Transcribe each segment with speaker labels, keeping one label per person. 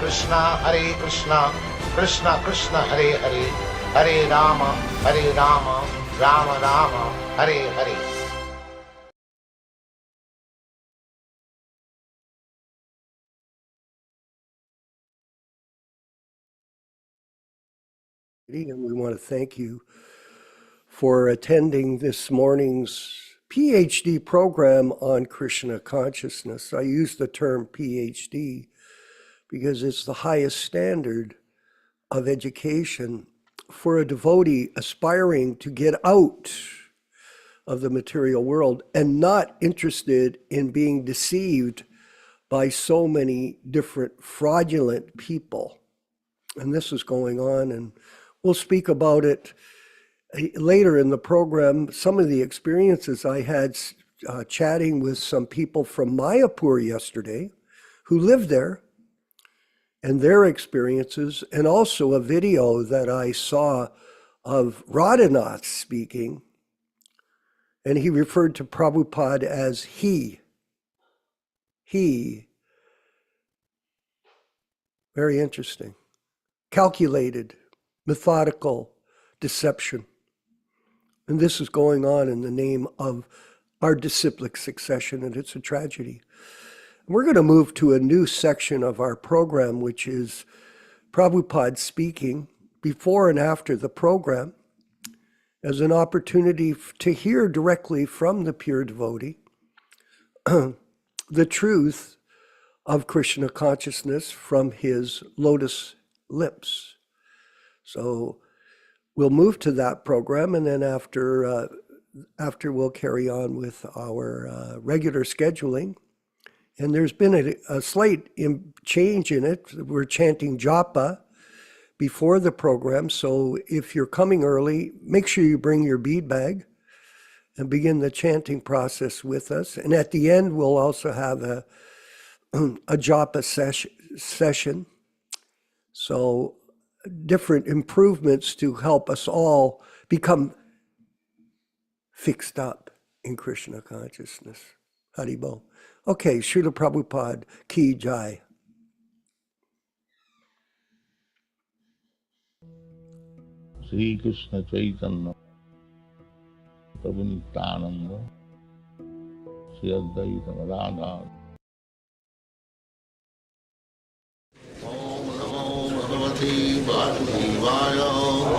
Speaker 1: Krishna Krishna Krishna Hare Hare, Hare Rama Rama Rama Hare Hare.
Speaker 2: And we want to thank you for attending this morning's PhD program on Krishna consciousness. I use the term PhD because it's the highest standard of education for a devotee aspiring to get out of the material world and not interested in being deceived by so many different fraudulent people. And this is going on, and we'll speak about it later in the program. Some of the experiences I had chatting with some people from Mayapur yesterday who live there and their experiences, and also a video that I saw of Radhanath speaking, and he referred to Prabhupada as he. Very interesting. Calculated, methodical deception. And this is going on in the name of our disciplic succession, and it's a tragedy. We're going to move to a new section of our program, which is Prabhupada speaking before and after the program as an opportunity to hear directly from the pure devotee the truth of Krishna consciousness from his lotus lips. So we'll move to that program, and then after we'll carry on with our regular scheduling. And there's been a slight change in it. We're chanting japa before the program. So if you're coming early, make sure you bring your bead bag and begin the chanting process with us. And at the end, we'll also have a japa session. So different improvements to help us all become fixed up in Krishna consciousness. Haribol. Okay, Srila Prabhupada Ki Jai.
Speaker 3: Sri Krishna Chaitanya Prabhu Nityananda Sri Advaita Radha. Om Namo Bhagavate Vasudevaya.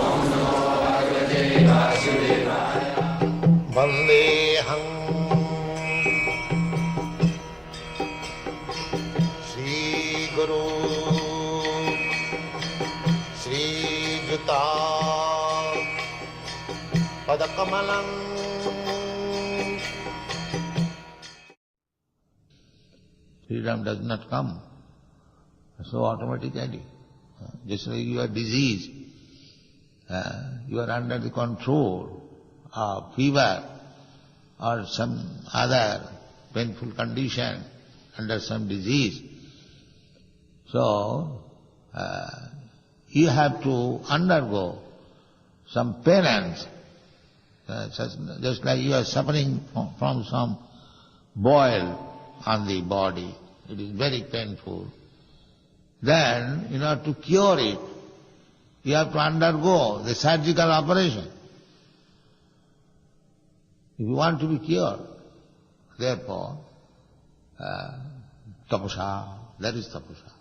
Speaker 3: Om Namo Bhagavate Vasudevaya. Vandeham Padakamalang. Freedom does not come so automatically. Just like you are diseased, you are under the control of fever or some other painful condition under some disease. So, you have to undergo some penance. Just like you are suffering from some boil on the body, it is very painful. Then, in order to cure it, you have to undergo the surgical operation. If you want to be cured, therefore, tapasa, that is tapasa.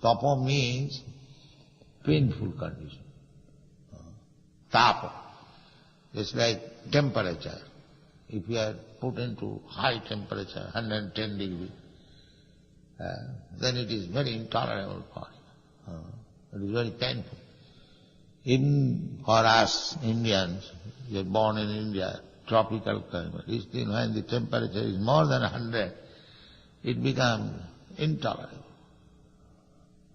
Speaker 3: Tapa means painful condition. Tapa. It's like temperature. If you are put into high temperature, 110 degrees, then it is very intolerable for you. It is very painful. Even for us Indians, we are born in India, tropical climate, still when the temperature is more than 100, it becomes intolerable.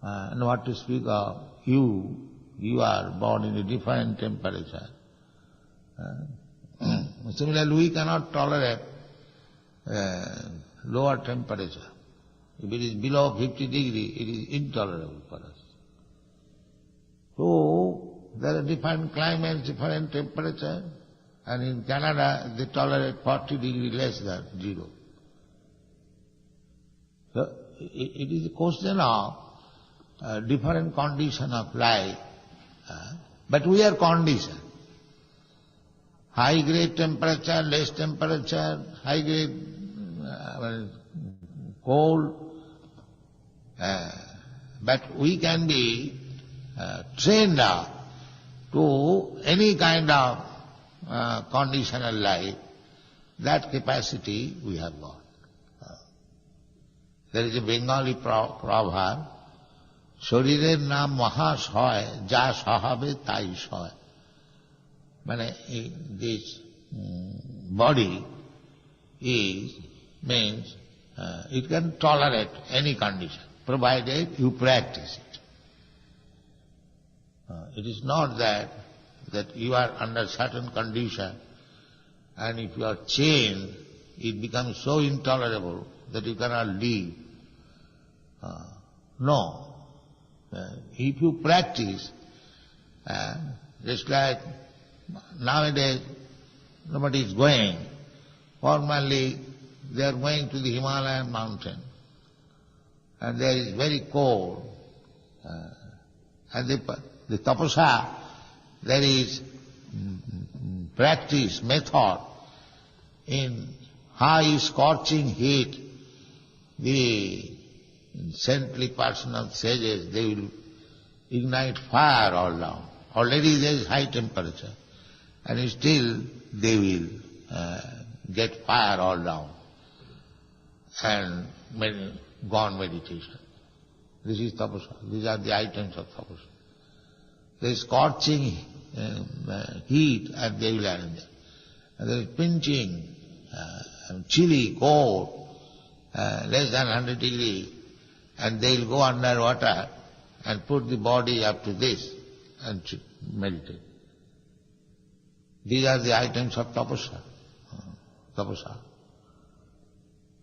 Speaker 3: And what to speak of you are born in a different temperature. Similarly, we cannot tolerate lower temperature. If it is below 50 degrees, it is intolerable for us. So, there are different climates, different temperature, and in Canada they tolerate 40 degrees less than zero. So, it is a question of different condition of life, but we are conditioned. High grade temperature, less temperature, high grade cold, but we can be trained up to any kind of conditional life. That capacity we have got. There is a Bengali proverb, শরীরের নাম মহাশয় যা স্বভাবে তাই সয়. মানে this body means it can tolerate any condition provided you practice it. It is not that you are under certain condition and if you are chained, it becomes so intolerable that you cannot live. No. If you practice, just like nowadays nobody is going, formerly they are going to the Himalayan mountain and there is very cold and the tapasya, there is practice, method in high scorching heat. The saintly personal sages, they will ignite fire all down. Already there is high temperature and still they will get fire all down and go on meditation. This is tapasya. These are the items of tapasya. There is scorching heat and they will arrange it. And there is pinching, chilly, cold, less than 100 degrees, and they will go under water and put the body up to this and meditate. These are the items of tapasya. Tapasya.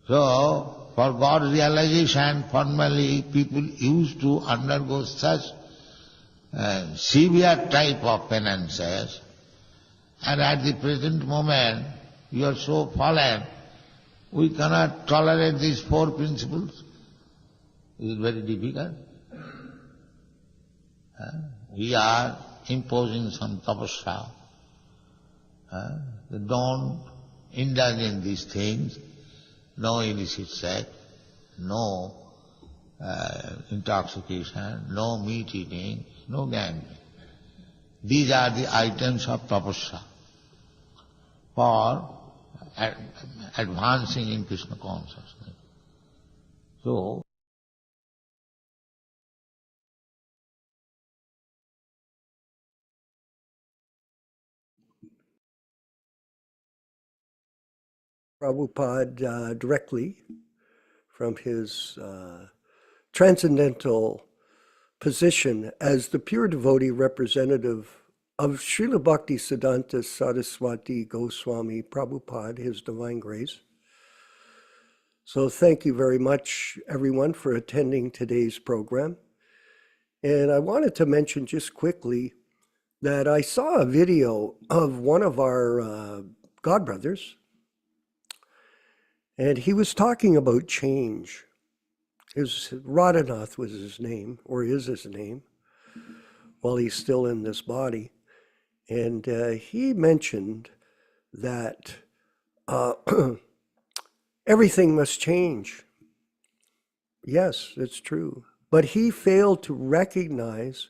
Speaker 3: So, for God realization, formerly people used to undergo such severe type of penances, and at the present moment you are so fallen, we cannot tolerate these four principles. It is very difficult. We are imposing some tapasya. Don't indulge in these things. No illicit sex, no intoxication, no meat eating, no gambling. These are the items of tapasya for advancing in Krishna consciousness. So,
Speaker 2: Prabhupada directly from his transcendental position as the pure devotee representative of Srila Bhakti Siddhanta Saraswati Goswami Prabhupada, His Divine Grace. So thank you very much, everyone, for attending today's program. And I wanted to mention just quickly that I saw a video of one of our godbrothers, and he was talking about change. Radhanath was his name, or is his name, while he's still in this body. And he mentioned that everything must change. Yes, it's true. But he failed to recognize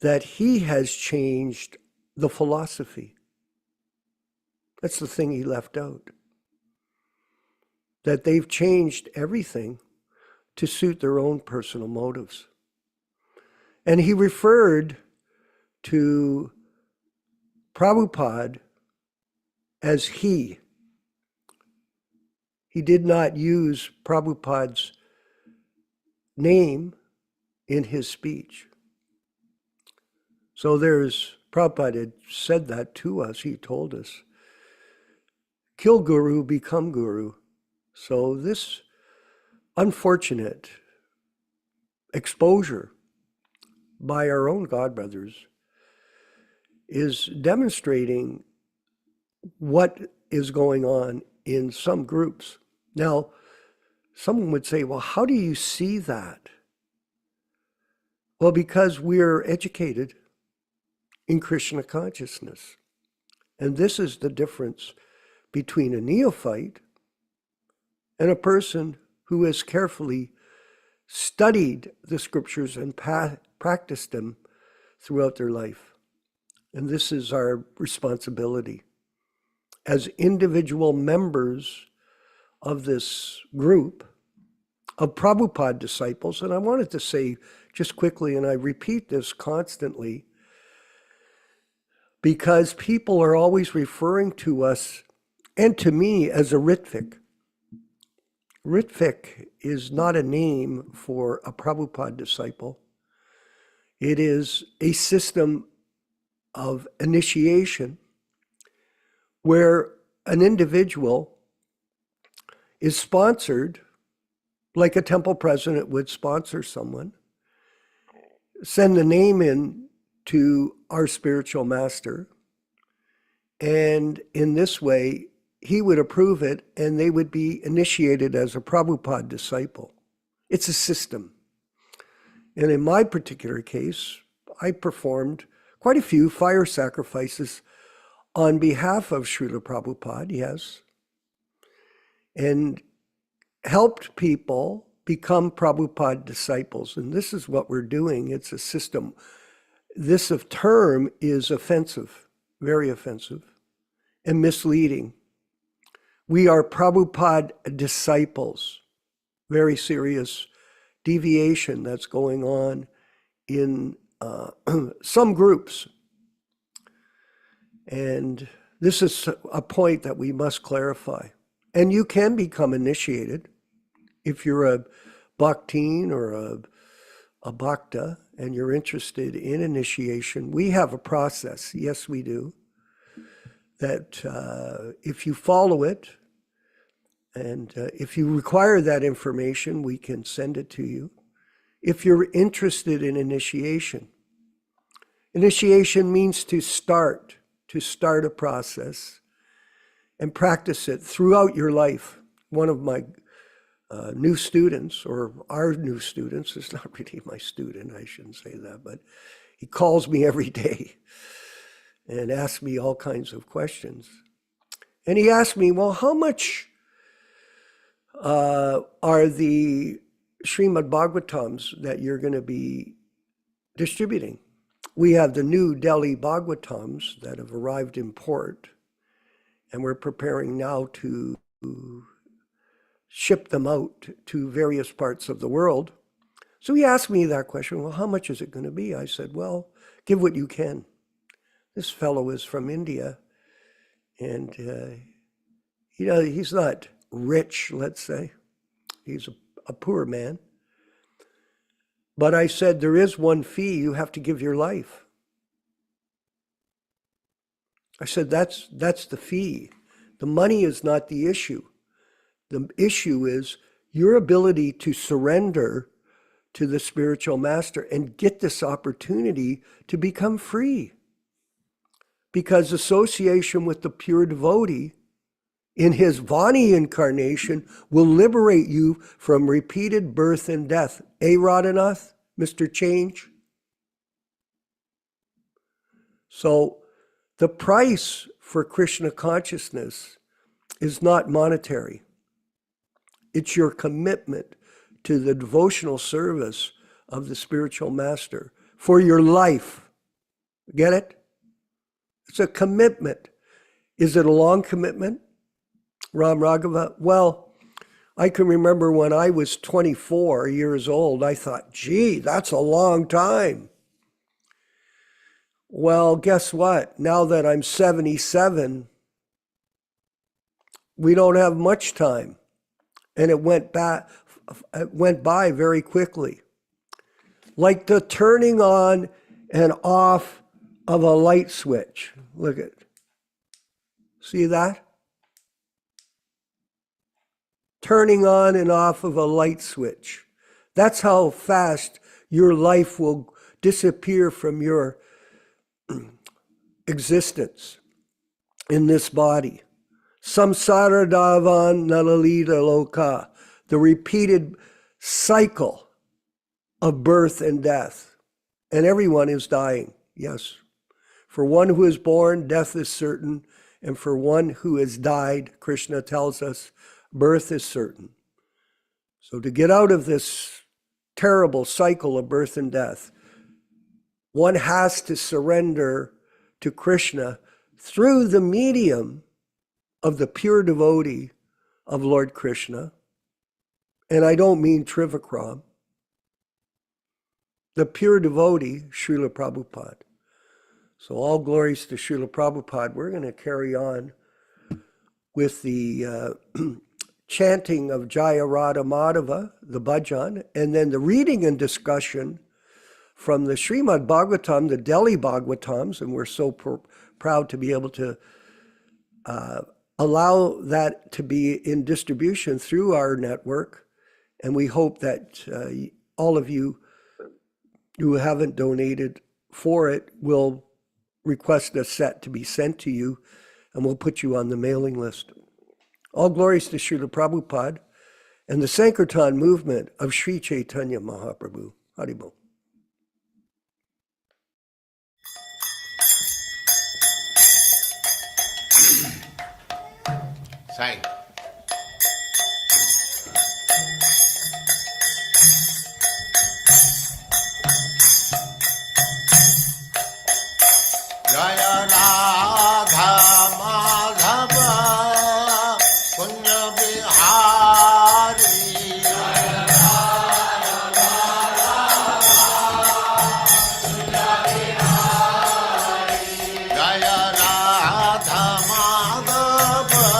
Speaker 2: that he has changed the philosophy. That's the thing he left out. That they've changed everything to suit their own personal motives. And he referred to Prabhupada as he. He did not use Prabhupada's name in his speech. So Prabhupada had said that to us, he told us. Kill guru, become guru. So this unfortunate exposure by our own godbrothers is demonstrating what is going on in some groups. Now, someone would say, well, how do you see that? Well, because we're educated in Krishna consciousness. And this is the difference between a neophyte and a person who has carefully studied the scriptures and practiced them throughout their life. And this is our responsibility as individual members of this group of Prabhupada disciples. And I wanted to say just quickly, and I repeat this constantly, because people are always referring to us and to me as a Ritvik. Ritvik is not a name for a Prabhupada disciple. It is a system of initiation where an individual is sponsored, like a temple president would sponsor someone, send the name in to our spiritual master, and in this way, he would approve it and they would be initiated as a Prabhupada disciple. It's a system. And in my particular case, I performed quite a few fire sacrifices on behalf of Srila Prabhupada, yes, and helped people become Prabhupada disciples. And this is what we're doing. It's a system. This term is offensive, very offensive, and misleading. We are Prabhupada disciples. Very serious deviation that's going on in some groups. And this is a point that we must clarify. And you can become initiated if you're a bhaktin or a bhakta and you're interested in initiation. We have a process, yes we do, that if you follow it, and if you require that information, we can send it to you. If you're interested in initiation, initiation means to start a process and practice it throughout your life. One of my new students, or our new students, is not really my student, I shouldn't say that, but he calls me every day and asks me all kinds of questions. And he asked me, well, how much are the Srimad Bhagavatams that you're going to be distributing? We have the new Delhi Bhagavatams that have arrived in port, and we're preparing now to ship them out to various parts of the world. So he asked me that question, well, how much is it going to be? I said, well, give what you can. This fellow is from India, and he's not rich, let's say. He's a poor man. But I said, there is one fee, you have to give your life. I said, that's the fee. The money is not the issue. The issue is your ability to surrender to the spiritual master and get this opportunity to become free. Because association with the pure devotee in his Vani incarnation will liberate you from repeated birth and death. Radhanath, Mr. Change? So the price for Krishna consciousness is not monetary. It's your commitment to the devotional service of the spiritual master for your life. Get it? It's a commitment. Is it a long commitment? Ram Raghava? Well, I can remember when I was 24 years old, I thought, gee, that's a long time. Well, guess what? Now that I'm 77, we don't have much time. And it went by very quickly. Like the turning on and off of a light switch. Look at, see that? Turning on and off of a light switch. That's how fast your life will disappear from your existence in this body. Samsara davan nalalita loka, the repeated cycle of birth and death. And everyone is dying, yes. For one who is born, death is certain. And for one who has died, Krishna tells us, birth is certain. So to get out of this terrible cycle of birth and death, one has to surrender to Krishna through the medium of the pure devotee of Lord Krishna. And I don't mean Trivikram. The pure devotee, Srila Prabhupada. So all glories to Srila Prabhupada. We're going to carry on with the chanting of Jaya Radha Madhava, the bhajan, and then the reading and discussion from the Srimad Bhagavatam, the Delhi Bhagavatams, and we're so proud to be able to allow that to be in distribution through our network. And we hope that all of you who haven't donated for it will request a set to be sent to you, and we'll put you on the mailing list. All glories to Srila Prabhupada and the Sankirtan movement of Sri Chaitanya Mahaprabhu. Haribol.
Speaker 1: Sai. Jaya Radha Madhava Punya Bihari. Jaya Radha Madhava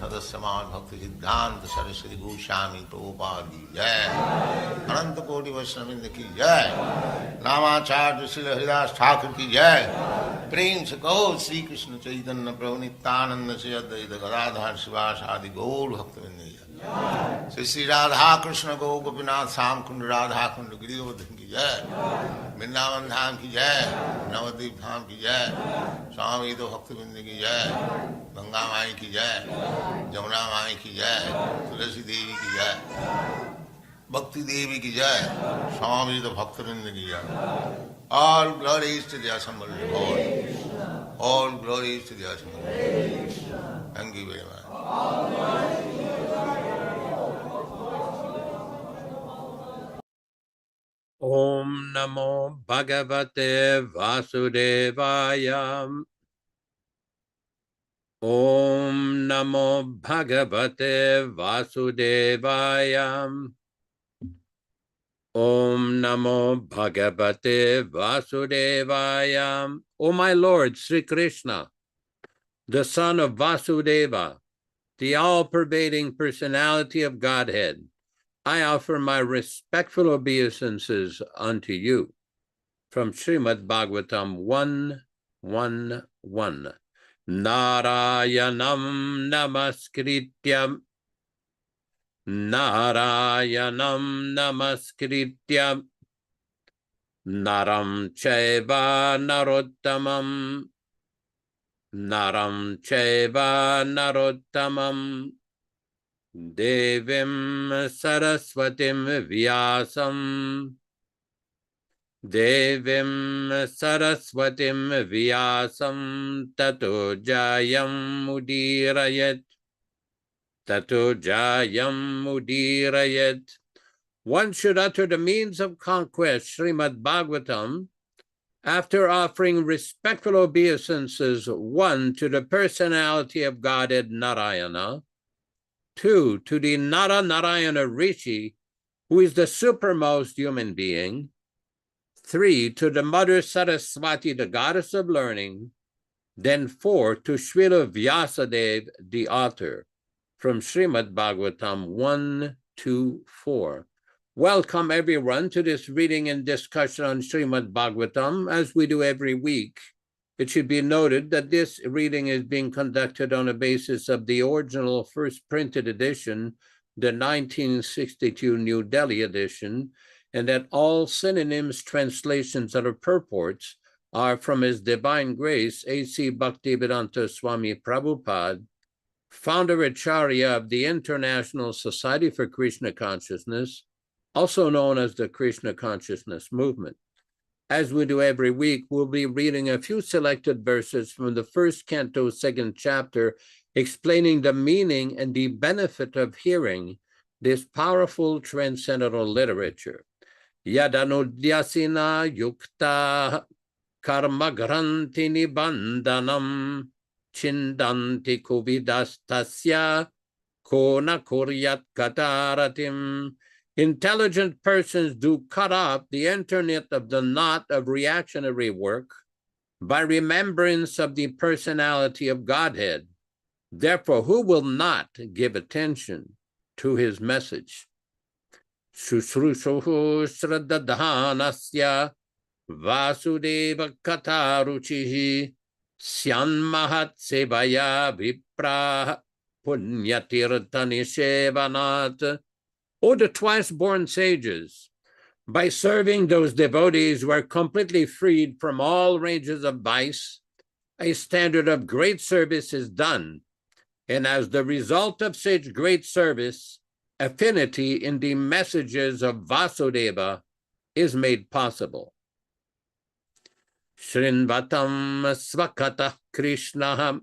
Speaker 3: सदस्यमान भक्ति सिद्धांत सरस्वती गोस्वामी प्रभुपाद की जय, अनंत कोटि वैष्णववृंद की जय, रामाचार्य श्री हरिदास ठाकुर की जय। प्रेम से कहो श्री कृष्ण चैतन्य प्रभु नित्यानंद श्री अद्वैत गदाधर शिवास आदि गौर भक्तवृंद की जय। श्री श्री राधा कृष्ण गो गोपीनाथ श्याम कुंड राधा कुंड गिरिवर्धन की जय, वृंदावन धाम की जय, नवद्वीप धाम की जय, स्वामी तो भक्तवृंद की जय, गंगा माई की जय, जमुना माई की जय, तुलसी देवी की जय, भक्ति देवी की जय, स्वामी तो भक्तवृंद की जय। All glories to the assembled Lord. All glories to the assembled Lord. Thank you very much.
Speaker 4: Om Namo Bhagavate Vasudevaya. Om Namo Bhagavate Vasudevaya. Om Namo Bhagavate Vasudevaya. O my Lord, Sri Krishna, the son of Vasudeva, the all-pervading personality of Godhead, I offer my respectful obeisances unto you. From Srimad Bhagavatam 1:1:1. Narayanam namaskrityam. Narayanam namaskrityam. Naram chaiva narottamam. Naram chaiva narottamam. Devim Saraswatim Vyasam. Devim Saraswatim Vyasam Tato Jayam Mudirayat. Tato Jayam Mudirayat. One should utter the means of conquest, Srimad Bhagavatam, after offering respectful obeisances, 1, to the personality of Godhead Narayana, 2, to the Nara Narayana Rishi, who is the supermost human being, 3, to the Mother Saraswati, the goddess of learning, then 4, to Srila Vyasadeva, the author, from Srimad Bhagavatam 1-4. Welcome everyone to this reading and discussion on Srimad Bhagavatam, as we do every week. It should be noted that this reading is being conducted on the basis of the original first printed edition, the 1962 New Delhi edition, and that all synonyms, translations, or purports are from His Divine Grace, A.C. Bhaktivedanta Swami Prabhupada, founder Acharya of the International Society for Krishna Consciousness, also known as the Krishna Consciousness Movement. As we do every week, we'll be reading a few selected verses from the first canto, second chapter, explaining the meaning and the benefit of hearing this powerful transcendental literature. Yadanudyasina yukta karma granti nibandanam chindanti kuvidastasya kona kuryat kataratim. Intelligent persons do cut off the internet of the knot of reactionary work by remembrance of the personality of Godhead. Therefore, who will not give attention to his message? Shushrushuhu sradadhanasya vasudeva kataruchihi syanmahat sevaya vipra punyatirtanishevanat. O the twice-born sages, by serving those devotees who are completely freed from all ranges of vice, a standard of great service is done, and as the result of such great service, affinity in the messages of Vasudeva is made possible. Shrinvatam svakata krishnaham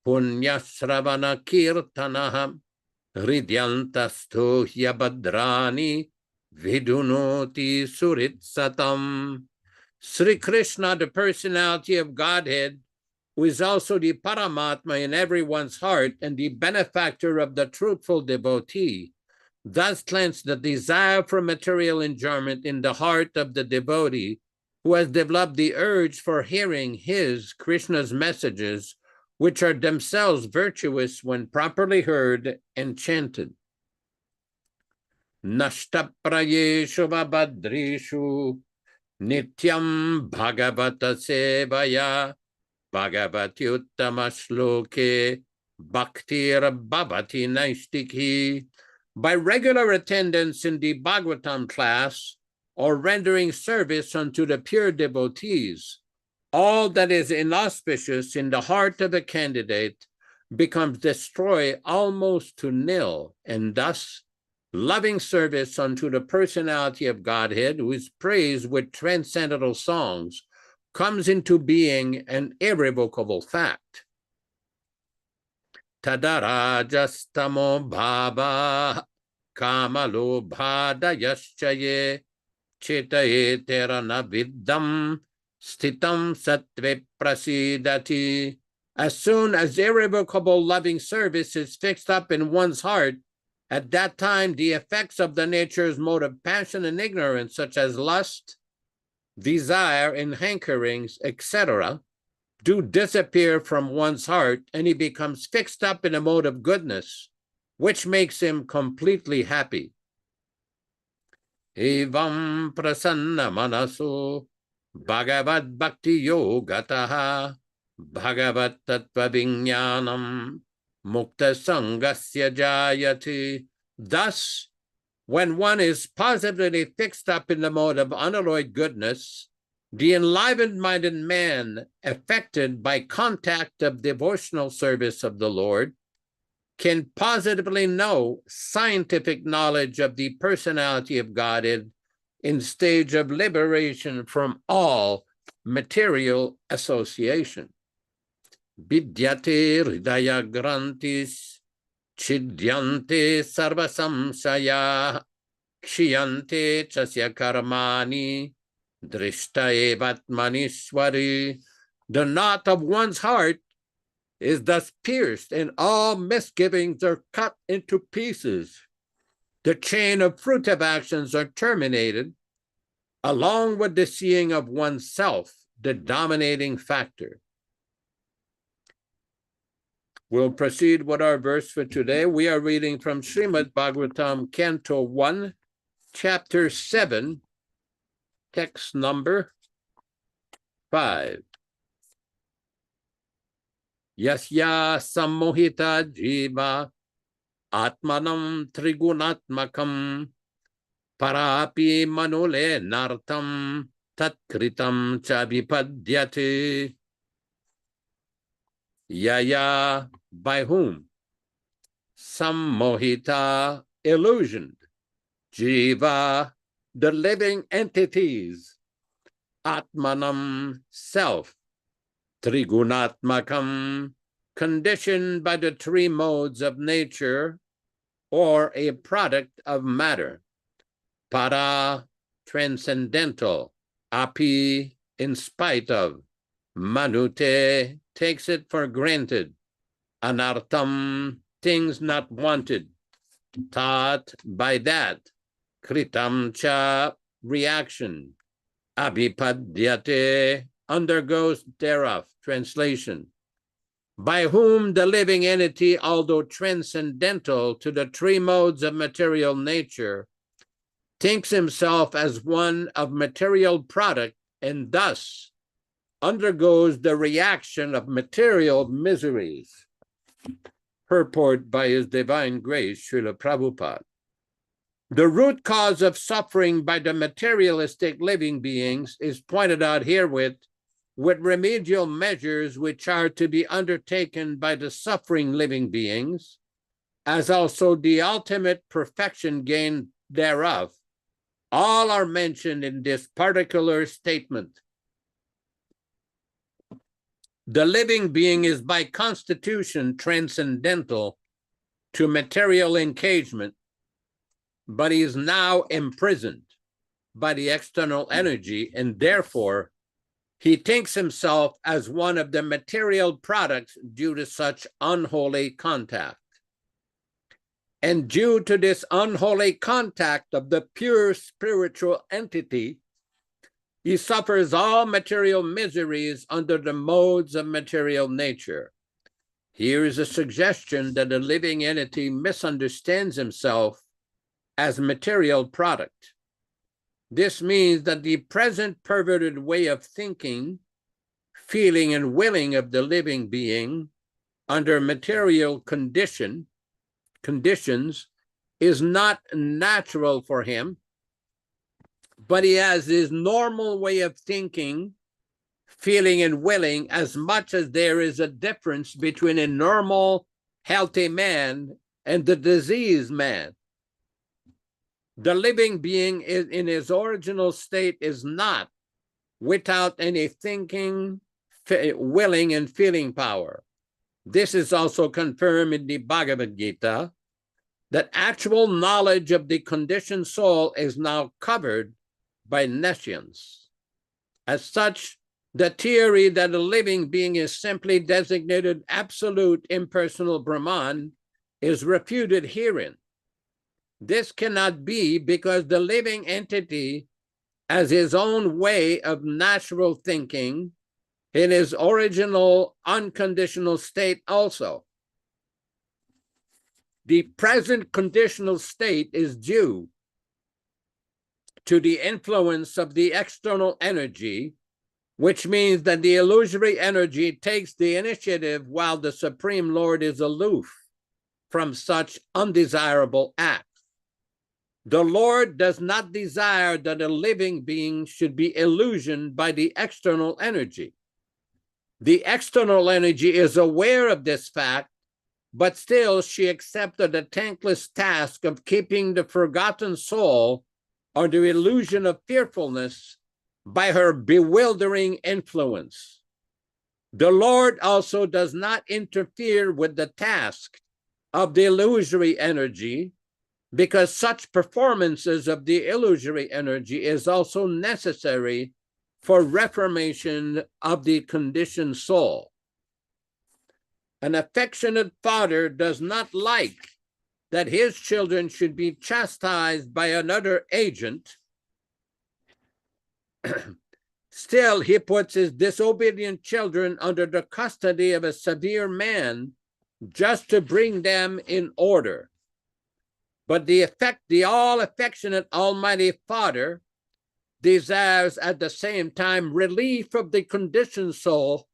Speaker 4: punyasravana kirtanaham Hridyantasto hyabadrani vidunoti suritsatam. Sri Krishna, the personality of Godhead, who is also the Paramatma in everyone's heart and the benefactor of the truthful devotee, thus cleanse the desire for material enjoyment in the heart of the devotee who has developed the urge for hearing his, Krishna's messages, which are themselves virtuous when properly heard and chanted. Nashtaprayeshu vabhadrishu nityam bhagavata sevaya bhagavati uttama shloke bhaktir bhavati naistiki. By regular attendance in the Bhagavatam class or rendering service unto the pure devotees, all that is inauspicious in the heart of a candidate becomes destroyed almost to nil, and thus loving service unto the personality of Godhead, who is praised with transcendental songs, comes into being an irrevocable fact. Tadarajastamo bhava kamalo bhadayaschaye chitaye terana viddam stitam sattve prasidati. As soon as irrevocable loving service is fixed up in one's heart, at that time the effects of the nature's mode of passion and ignorance, such as lust, desire, and hankerings, etc., do disappear from one's heart, and he becomes fixed up in a mode of goodness, which makes him completely happy. Evam prasanna manaso bhagavad bhakti yogataha bhagavad tattva vijnanam mukta sangasya jayati. Thus, when one is positively fixed up in the mode of unalloyed goodness, the enlivened-minded man, affected by contact of devotional service of the Lord, can positively know scientific knowledge of the personality of Godhead in stage of liberation from all material association. Vidyate hridaya grantis chidyante sarvasamsaya kshiyante chasya karmani drishta evatmanishwari. The knot of one's heart is thus pierced, and all misgivings are cut into pieces. The chain of fruitive actions are terminated, along with the seeing of oneself, the dominating factor. We'll proceed with our verse for today. We are reading from Srimad Bhagavatam, Canto 1, Chapter 7, text number 5. Yasya sammohita jiva atmanam trigunatmakam parapi manule nartam tatkritam cha vipadyate. Yaya, by whom? Sammohita, illusioned. Jiva, the living entities. Atmanam, self. Trigunatmakam, conditioned by the three modes of nature or a product of matter. Para, transcendental. Api, in spite of. Manute, takes it for granted. Anartam, things not wanted. Tat, by that. Kritam cha, reaction. Abhipadyate, undergoes thereof. Translation. By whom the living entity, although transcendental to the three modes of material nature, thinks himself as one of material product, and thus undergoes the reaction of material miseries. Purport by His Divine Grace, Srila Prabhupada. The root cause of suffering by the materialistic living beings is pointed out herewith with remedial measures which are to be undertaken by the suffering living beings, as also the ultimate perfection gained thereof. All are mentioned in this particular statement. The living being is by constitution transcendental to material engagement, but he is now imprisoned by the external energy, and therefore he thinks himself as one of the material products due to such unholy contact. And due to this unholy contact of the pure spiritual entity, he suffers all material miseries under the modes of material nature. Here is a suggestion that a living entity misunderstands himself as material product. This means that the present perverted way of thinking, feeling, and willing of the living being under material conditions is not natural for him, but he has his normal way of thinking, feeling, and willing, as much as there is a difference between a normal, healthy man and the diseased man. The living being in his original state is not without any thinking, willing, and feeling power. This is also confirmed in the Bhagavad Gita, that actual knowledge of the conditioned soul is now covered by nescience. As such, the theory that a living being is simply designated absolute impersonal Brahman is refuted herein. This cannot be, because the living entity has his own way of natural thinking in his original unconditional state also. The present conditional state is due to the influence of the external energy, which means that the illusory energy takes the initiative while the Supreme Lord is aloof from such undesirable acts. The Lord does not desire that a living being should be illusioned by the external energy. The external energy is aware of this fact, but still she accepted the thankless task of keeping the forgotten soul under illusion of fearfulness by her bewildering influence. The Lord also does not interfere with the task of the illusory energy, because such performances of the illusory energy is also necessary for reformation of the conditioned soul. An affectionate father does not like that his children should be chastised by another agent. Still, he puts his disobedient children under the custody of a severe man just to bring them in order. But the all-affectionate Almighty Father desires at the same time relief of the conditioned soul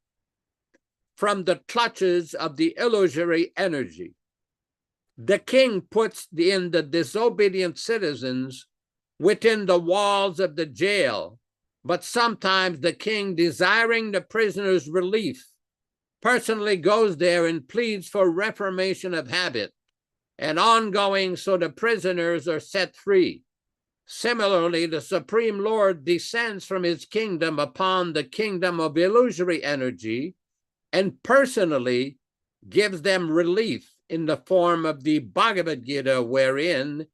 Speaker 4: from the clutches of the illusory energy. The king puts in the disobedient citizens within the walls of the jail, but sometimes the king, desiring the prisoner's relief, personally goes there and pleads for reformation of habit and ongoing, so the prisoners are set free. Similarly, the Supreme Lord descends from his kingdom upon the kingdom of illusory energy and personally gives them relief in the form of the Bhagavad Gita, wherein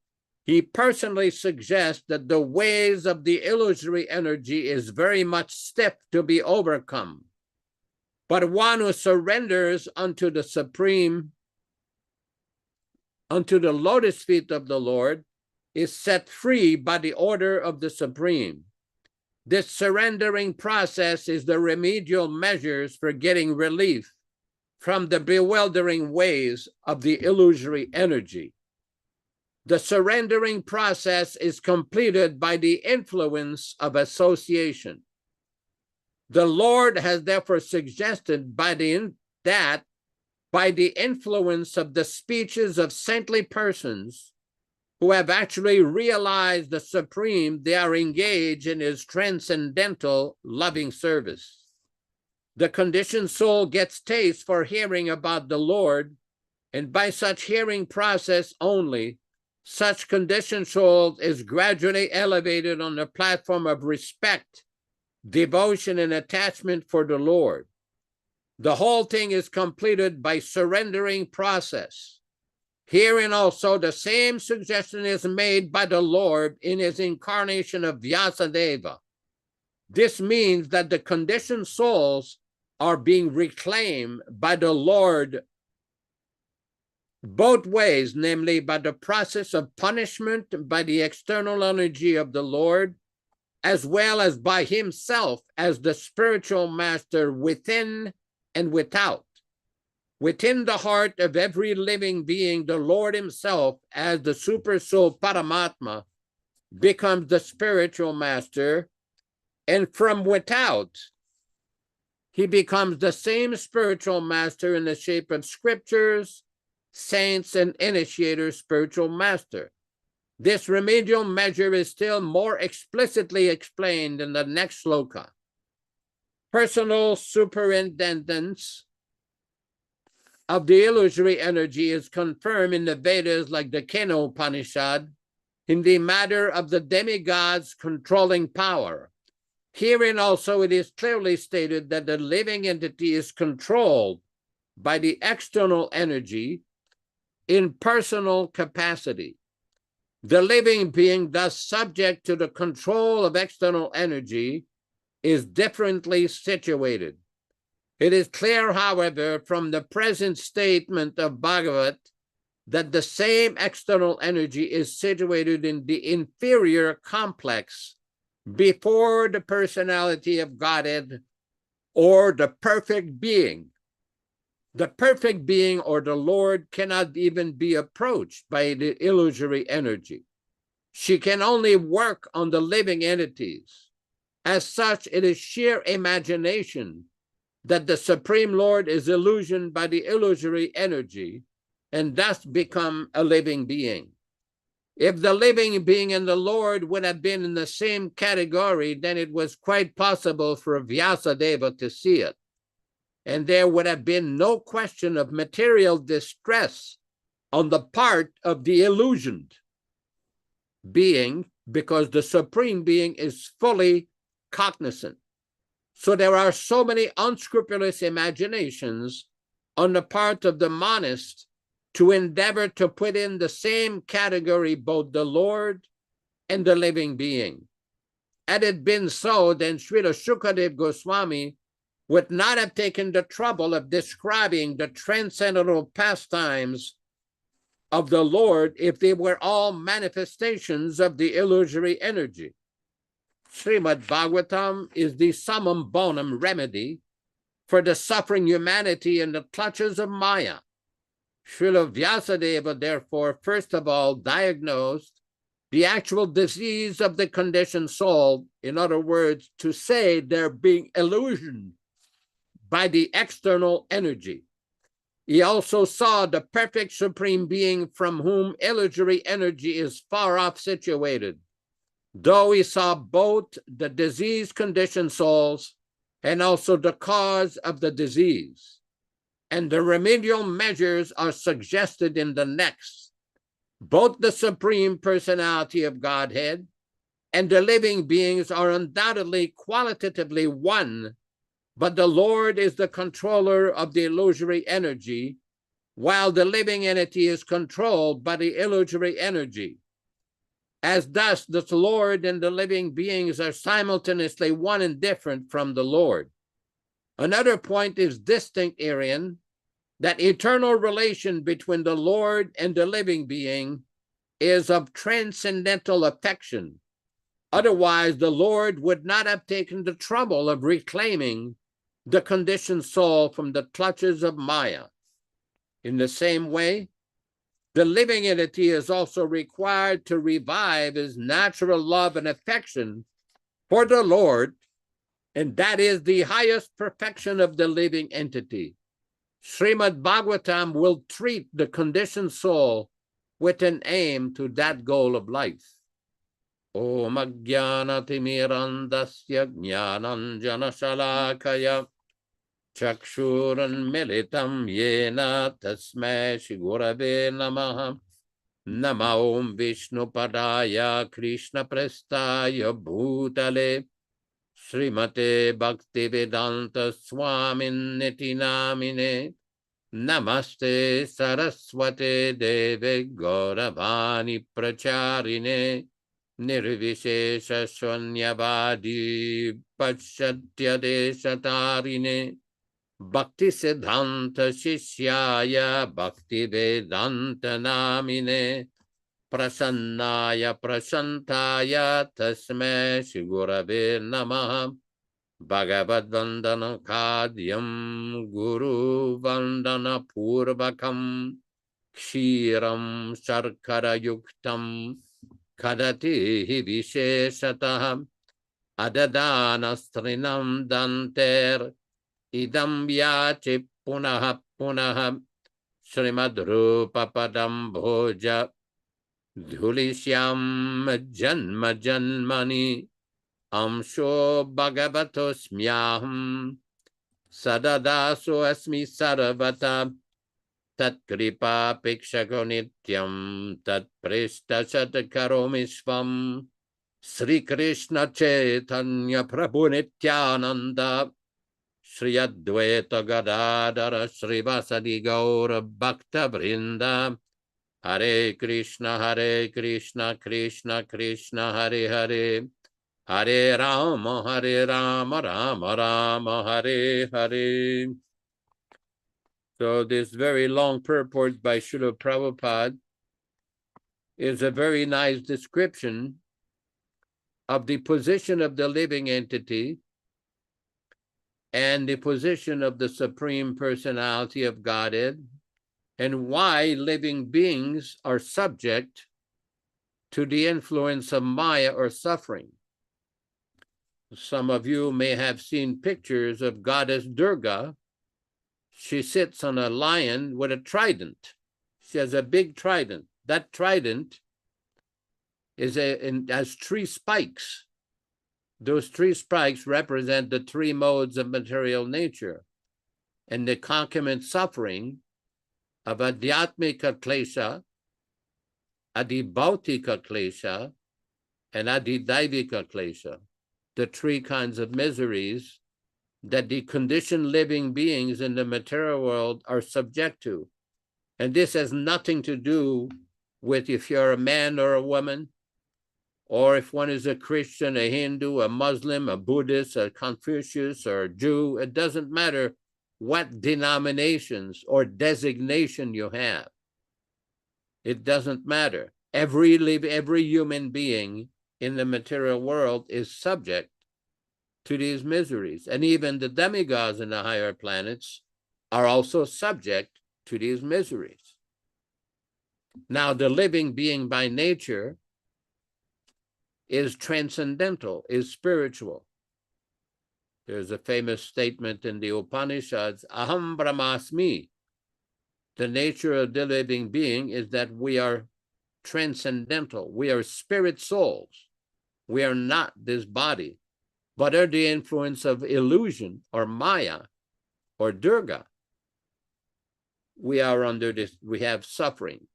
Speaker 4: he personally suggests that the ways of the illusory energy is very much stiff to be overcome. But one who surrenders unto the Supreme, unto the lotus feet of the Lord, is set free by the order of the Supreme. This surrendering process is the remedial measures for getting relief from the bewildering ways of the illusory energy. The surrendering process is completed by the influence of association. The Lord has therefore suggested that by the influence of the speeches of saintly persons who have actually realized the Supreme, they are engaged in his transcendental loving service. The conditioned soul gets taste for hearing about the Lord, and by such hearing process only, such conditioned soul is gradually elevated on the platform of respect, devotion, and attachment for the Lord. The whole thing is completed by surrendering process. Herein also the same suggestion is made by the Lord in his incarnation of Vyasadeva. This means that the conditioned souls are being reclaimed by the Lord both ways, namely by the process of punishment by the external energy of the Lord, as well as by himself as the spiritual master within and without. Within the heart of every living being, the Lord himself, as the super soul Paramatma, becomes the spiritual master, and from without, he becomes the same spiritual master in the shape of scriptures, saints, and initiators' spiritual master. This remedial measure is still more explicitly explained in the next sloka. Personal superintendence of the illusory energy is confirmed in the Vedas like the Kena Upanishad in the matter of the demigods controlling power. Herein also it is clearly stated that the living entity is controlled by the external energy in personal capacity. The living being, thus subject to the control of external energy, is differently situated. It is clear, however, from the present statement of Bhagavat that the same external energy is situated in the inferior complex before the personality of Godhead or the perfect being. The perfect being or the Lord cannot even be approached by the illusory energy. She can only work on the living entities. As such, it is sheer imagination that the Supreme Lord is illusioned by the illusory energy and thus become a living being. If the living being and the Lord would have been in the same category, then it was quite possible for Vyasadeva to see it. And there would have been no question of material distress on the part of the illusioned being, because the Supreme Being is fully cognizant. So there are so many unscrupulous imaginations on the part of the monist to endeavor to put in the same category both the Lord and the living being. Had it been so, then Srila Shukadev Goswami would not have taken the trouble of describing the transcendental pastimes of the Lord if they were all manifestations of the illusory energy. Srimad Bhagavatam is the summum bonum remedy for the suffering humanity in the clutches of Maya. Srila Vyasadeva, therefore, first of all diagnosed the actual disease of the conditioned soul, in other words, to say they're being illusioned by the external energy. He also saw the perfect Supreme Being from whom illusory energy is far off situated, though he saw both the disease-conditioned souls and also the cause of the disease. And the remedial measures are suggested in the next. Both the Supreme Personality of Godhead and the living beings are undoubtedly qualitatively one, but the Lord is the controller of the illusory energy, while the living entity is controlled by the illusory energy. As thus, the Lord and the living beings are simultaneously one and different from the Lord. Another point is distinct herein, that eternal relation between the Lord and the living being is of transcendental affection. Otherwise, the Lord would not have taken the trouble of reclaiming the conditioned soul from the clutches of Maya. In the same way, the living entity is also required to revive his natural love and affection for the Lord, and that is the highest perfection of the living entity. Srimad Bhagavatam will treat the conditioned soul with an aim to that goal of life. Om Ajnanatimirandasya Jnananjana Shalakaya Chakshuran Militam Yena Tasmai Shri Gurave Namaha. Nama Om Vishnu Padaya Krishna Prestaya Bhutale Srimate Bhaktivedanta Swamin Niti Namine. Namaste Saraswate Deve Gauravani Pracharine Nirvishesha Shwanyavadi Pachatya Deshatarine Bhakti Siddhanta Shishyaya Bhakti Vedanta Namine Prasannaya Prasantaya Tasmai Shri Gurave Namaha. Bhagavad Vandana Kadyam Guru Vandana Purvakam Kshiram Sharkara Yuktam Kadati Visheshatah Adadana Strinam Danter Idam Yachi Punaha Punaha Srimad Rupa Padam Bhoja Dhulishyam Janma Janmani Amsho Bhagavatosmyaham Sadadaso Asmi Saravata Tat Kripa Pikshako Nityam Tat Prishta Satakaromi Svam Sri Krishna Chaitanya Prabhu Nityananda Shri Advaita Gadadara Srivasadi Gaura Bhakta Vrinda Hare Krishna Krishna Krishna Hare Hare Hare Rama Rama Rama Hare Hare. So this very long purport by Srila Prabhupada is a very nice description of the position of the living entity and the position of the Supreme Personality of Godhead, and why living beings are subject to the influence of Maya or suffering. Some of you may have seen pictures of Goddess Durga. She sits on a lion with a trident. She has a big trident. That trident has 3 spikes. Those 3 spikes represent the 3 modes of material nature and the concomitant suffering of Adhyatmika Klesha, Adibhautika Klesha, and Adidaivika Klesha, the 3 kinds of miseries that the conditioned living beings in the material world are subject to. And this has nothing to do with if you're a man or a woman, or if one is a Christian, a Hindu, a Muslim, a Buddhist, a Confucius, or a Jew. It doesn't matter what denominations or designation you have. It doesn't matter. Every human being in the material world is subject to these miseries. And even the demigods in the higher planets are also subject to these miseries. Now, the living being by nature is transcendental, is spiritual. There's a famous statement in the Upanishads, Aham Brahmasmi. The nature of the living being is that we are transcendental. We are spirit souls. We are not this body, but under the influence of illusion or Maya or Durga, we are under this, we have suffering.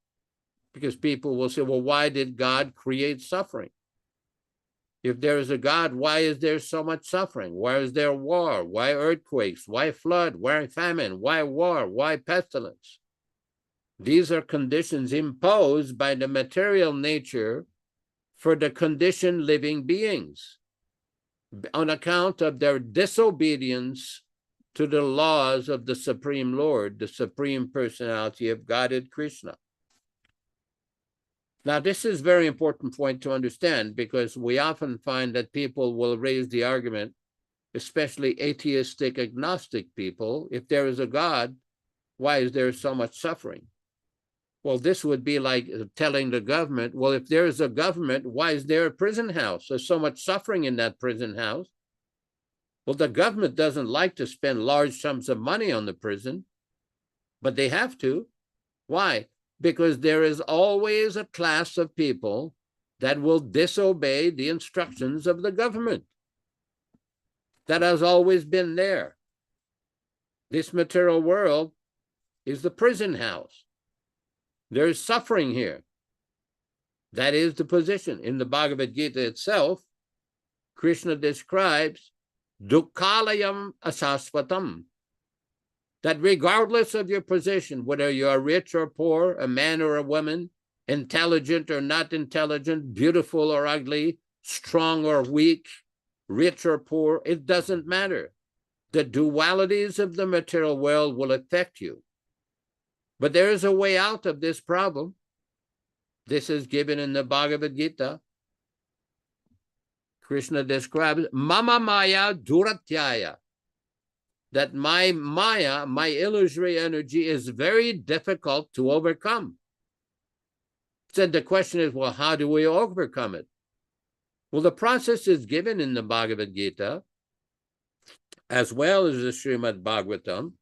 Speaker 4: Because people will say, well, why did God create suffering? If there is a God, why is there so much suffering? Why is there war? Why earthquakes? Why flood? Why famine? Why war? Why pestilence? These are conditions imposed by the material nature for the conditioned living beings on account of their disobedience to the laws of the Supreme Lord, the Supreme Personality of Godhead Krishna. Now, this is a very important point to understand, because we often find that people will raise the argument, especially atheistic, agnostic people, if there is a God, why is there so much suffering? Well, this would be like telling the government, well, if there is a government, why is there a prison house? There's so much suffering in that prison house. Well, the government doesn't like to spend large sums of money on the prison, but they have to. Why? Because there is always a class of people that will disobey the instructions of the government. That has always been there. This material world is the prison house. There's suffering here. That is the position. In the Bhagavad Gita itself, Krishna describes dukkhalayam asasvatam, that regardless of your position, whether you are rich or poor, a man or a woman, intelligent or not intelligent, beautiful or ugly, strong or weak, rich or poor, it doesn't matter. The dualities of the material world will affect you. But there is a way out of this problem. This is given in the Bhagavad Gita. Krishna describes Mama Maya Duratyaya, that my Maya, my illusory energy, is very difficult to overcome. Said the question is, well, how do we overcome it? Well, the process is given in the Bhagavad Gita, as well as the Srimad Bhagavatam.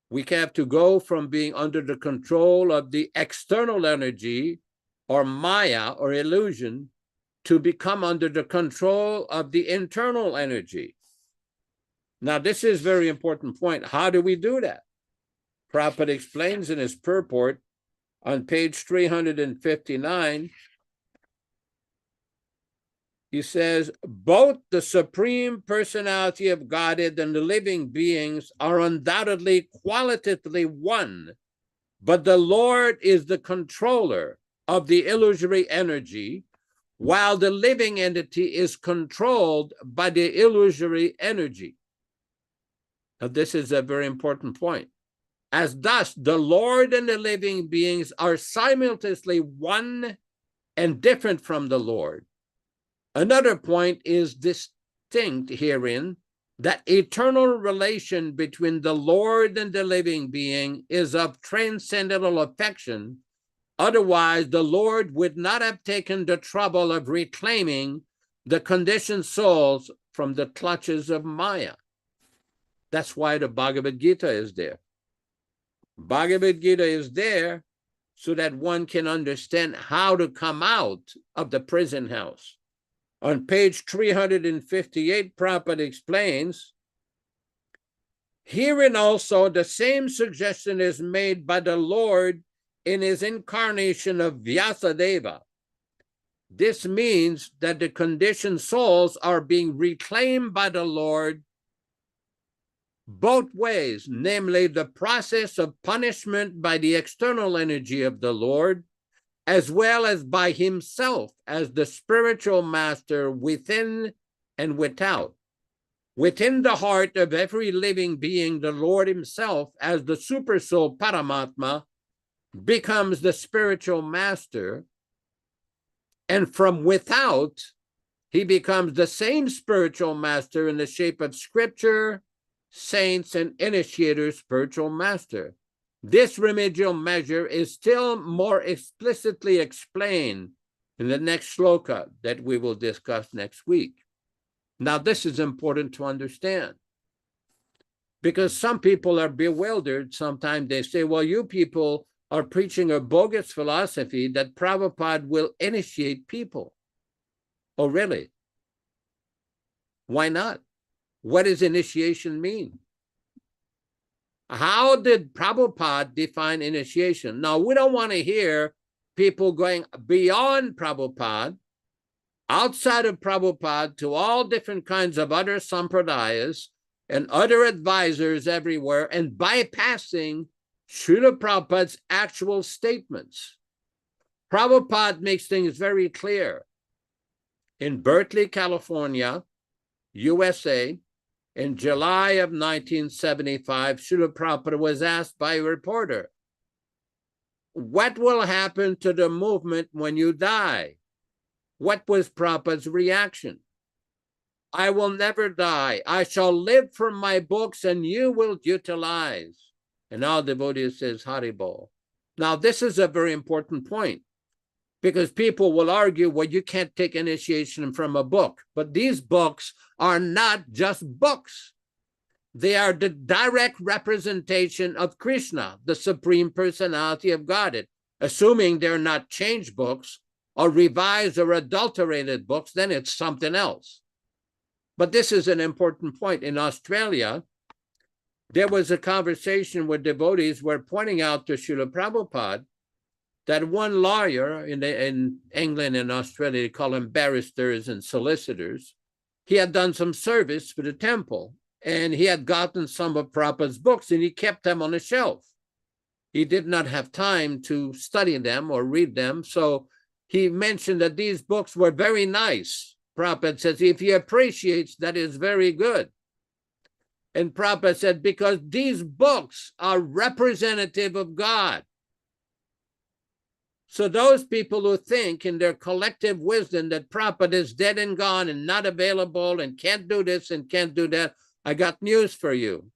Speaker 4: We have to go from being under the control of the external energy, or Maya, or illusion, to become under the control of the internal energy. Now, this is a very important point. How do we do that? Prabhupada explains in his purport on page 359, he says, both the Supreme Personality of Godhead and the living beings are undoubtedly qualitatively one, but the Lord is the controller of the illusory energy, while the living entity is controlled by the illusory energy. Now, this is a very important point. As thus, the Lord and the living beings are simultaneously one and different from the Lord. Another point is distinct herein, that eternal relation between the Lord and the living being is of transcendental affection. Otherwise, the Lord would not have taken the trouble of reclaiming the conditioned souls from the clutches of Maya. That's why the Bhagavad Gita is there. Bhagavad Gita is there so that one can understand how to come out of the prison house. On page 358, Prabhupada explains, herein also the same suggestion is made by the Lord in his incarnation of Vyasadeva. This means that the conditioned souls are being reclaimed by the Lord both ways, namely the process of punishment by the external energy of the Lord, as well as by himself as the spiritual master within and without. Within the heart of every living being, the Lord himself, as the supersoul Paramatma, becomes the spiritual master, and from without, he becomes the same spiritual master in the shape of scripture, saints, and initiators, spiritual master. This remedial measure is still more explicitly explained in the next shloka that we will discuss next week. Now, this is important to understand, because some people are bewildered. Sometimes they say, well, you people are preaching a bogus philosophy that Prabhupada will initiate people. Oh, really? Why not? What does initiation mean? How did Prabhupada define initiation? Now, we don't want to hear people going beyond Prabhupada, outside of Prabhupada, to all different kinds of other sampradayas and other advisors everywhere, and bypassing Srila Prabhupada's actual statements. Prabhupada makes things very clear. In Berkeley, California, USA, in July of 1975, Srila Prabhupada was asked by a reporter, what will happen to the movement when you die? What was Prabhupada's reaction? I will never die. I shall live from my books and you will utilize. And all devotees says, Haribol. Now, this is a very important point, because people will argue, well, you can't take initiation from a book. But these books are not just books. They are the direct representation of Krishna, the Supreme Personality of Godhead. Assuming they're not changed books or revised or adulterated books, then it's something else. But this is an important point. In Australia, there was a conversation where devotees were pointing out to Srila Prabhupada that one lawyer in England and Australia, they call them barristers and solicitors, he had done some service for the temple, and he had gotten some of Prabhupada's books, and he kept them on the shelf. He did not have time to study them or read them, so he mentioned that these books were very nice. Prabhupada says, if he appreciates, that is very good. And Prabhupada said, because these books are representative of God. So those people who think in their collective wisdom that Prabhupada is dead and gone and not available and can't do this and can't do that, I got news for you.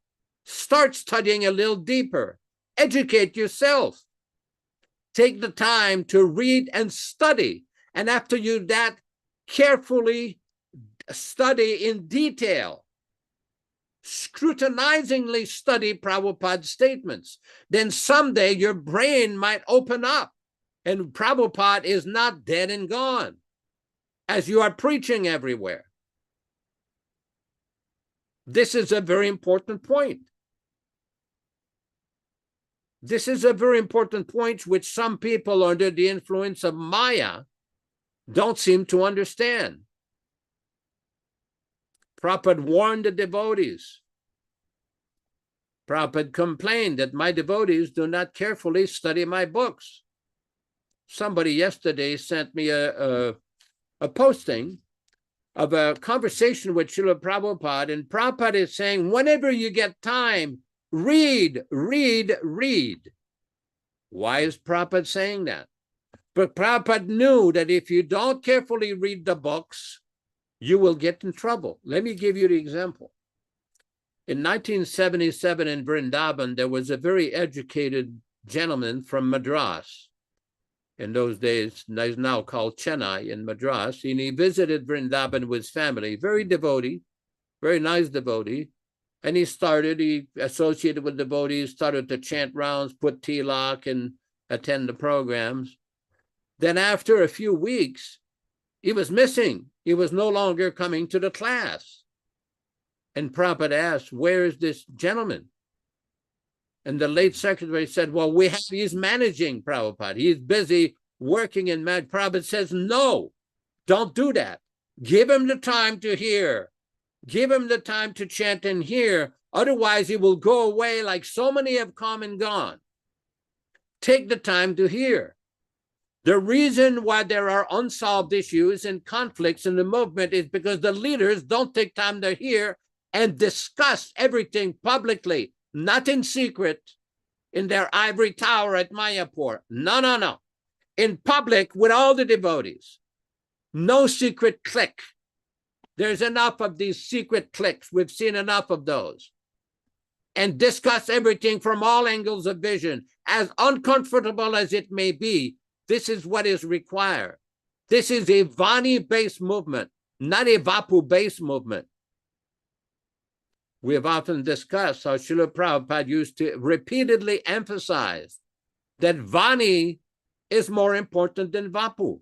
Speaker 4: Start studying a little deeper. Educate yourself. Take the time to read and study. And after you do that, carefully study in detail. Scrutinizingly study Prabhupada's statements. Then someday your brain might open up and Prabhupada is not dead and gone as you are preaching everywhere. This is a very important point. This is a very important point which some people under the influence of Maya don't seem to understand. Prabhupada warned the devotees. Prabhupada complained that my devotees do not carefully study my books. Somebody yesterday sent me a posting of a conversation with Srila Prabhupada, and Prabhupada is saying, whenever you get time, read, read, read. Why is Prabhupada saying that? But Prabhupada knew that if you don't carefully read the books, you will get in trouble. Let me give you the example. In 1977 in Vrindavan, there was a very educated gentleman from Madras. In those days, it's now called Chennai in Madras, and he visited Vrindavan with his family, very devotee, very nice devotee. And he associated with devotees, started to chant rounds, put tilak, and attend the programs. Then after a few weeks, he was missing. He was no longer coming to the class. And Prabhupada asked, where is this gentleman? And the late secretary said, well, he's managing Prabhupada. He's busy working in Prabhupada says, no, don't do that. Give him the time to hear. Give him the time to chant and hear. Otherwise, he will go away like so many have come and gone. Take the time to hear. The reason why there are unsolved issues and conflicts in the movement is because the leaders don't take time to hear and discuss everything publicly, not in secret, in their ivory tower at Mayapur. No, no, no. In public with all the devotees. No secret clique. There's enough of these secret cliques. We've seen enough of those. And discuss everything from all angles of vision. As uncomfortable as it may be, this is what is required. This is a Vani-based movement, not a Vapu-based movement. We have often discussed how Srila Prabhupada used to repeatedly emphasize that Vani is more important than Vapu.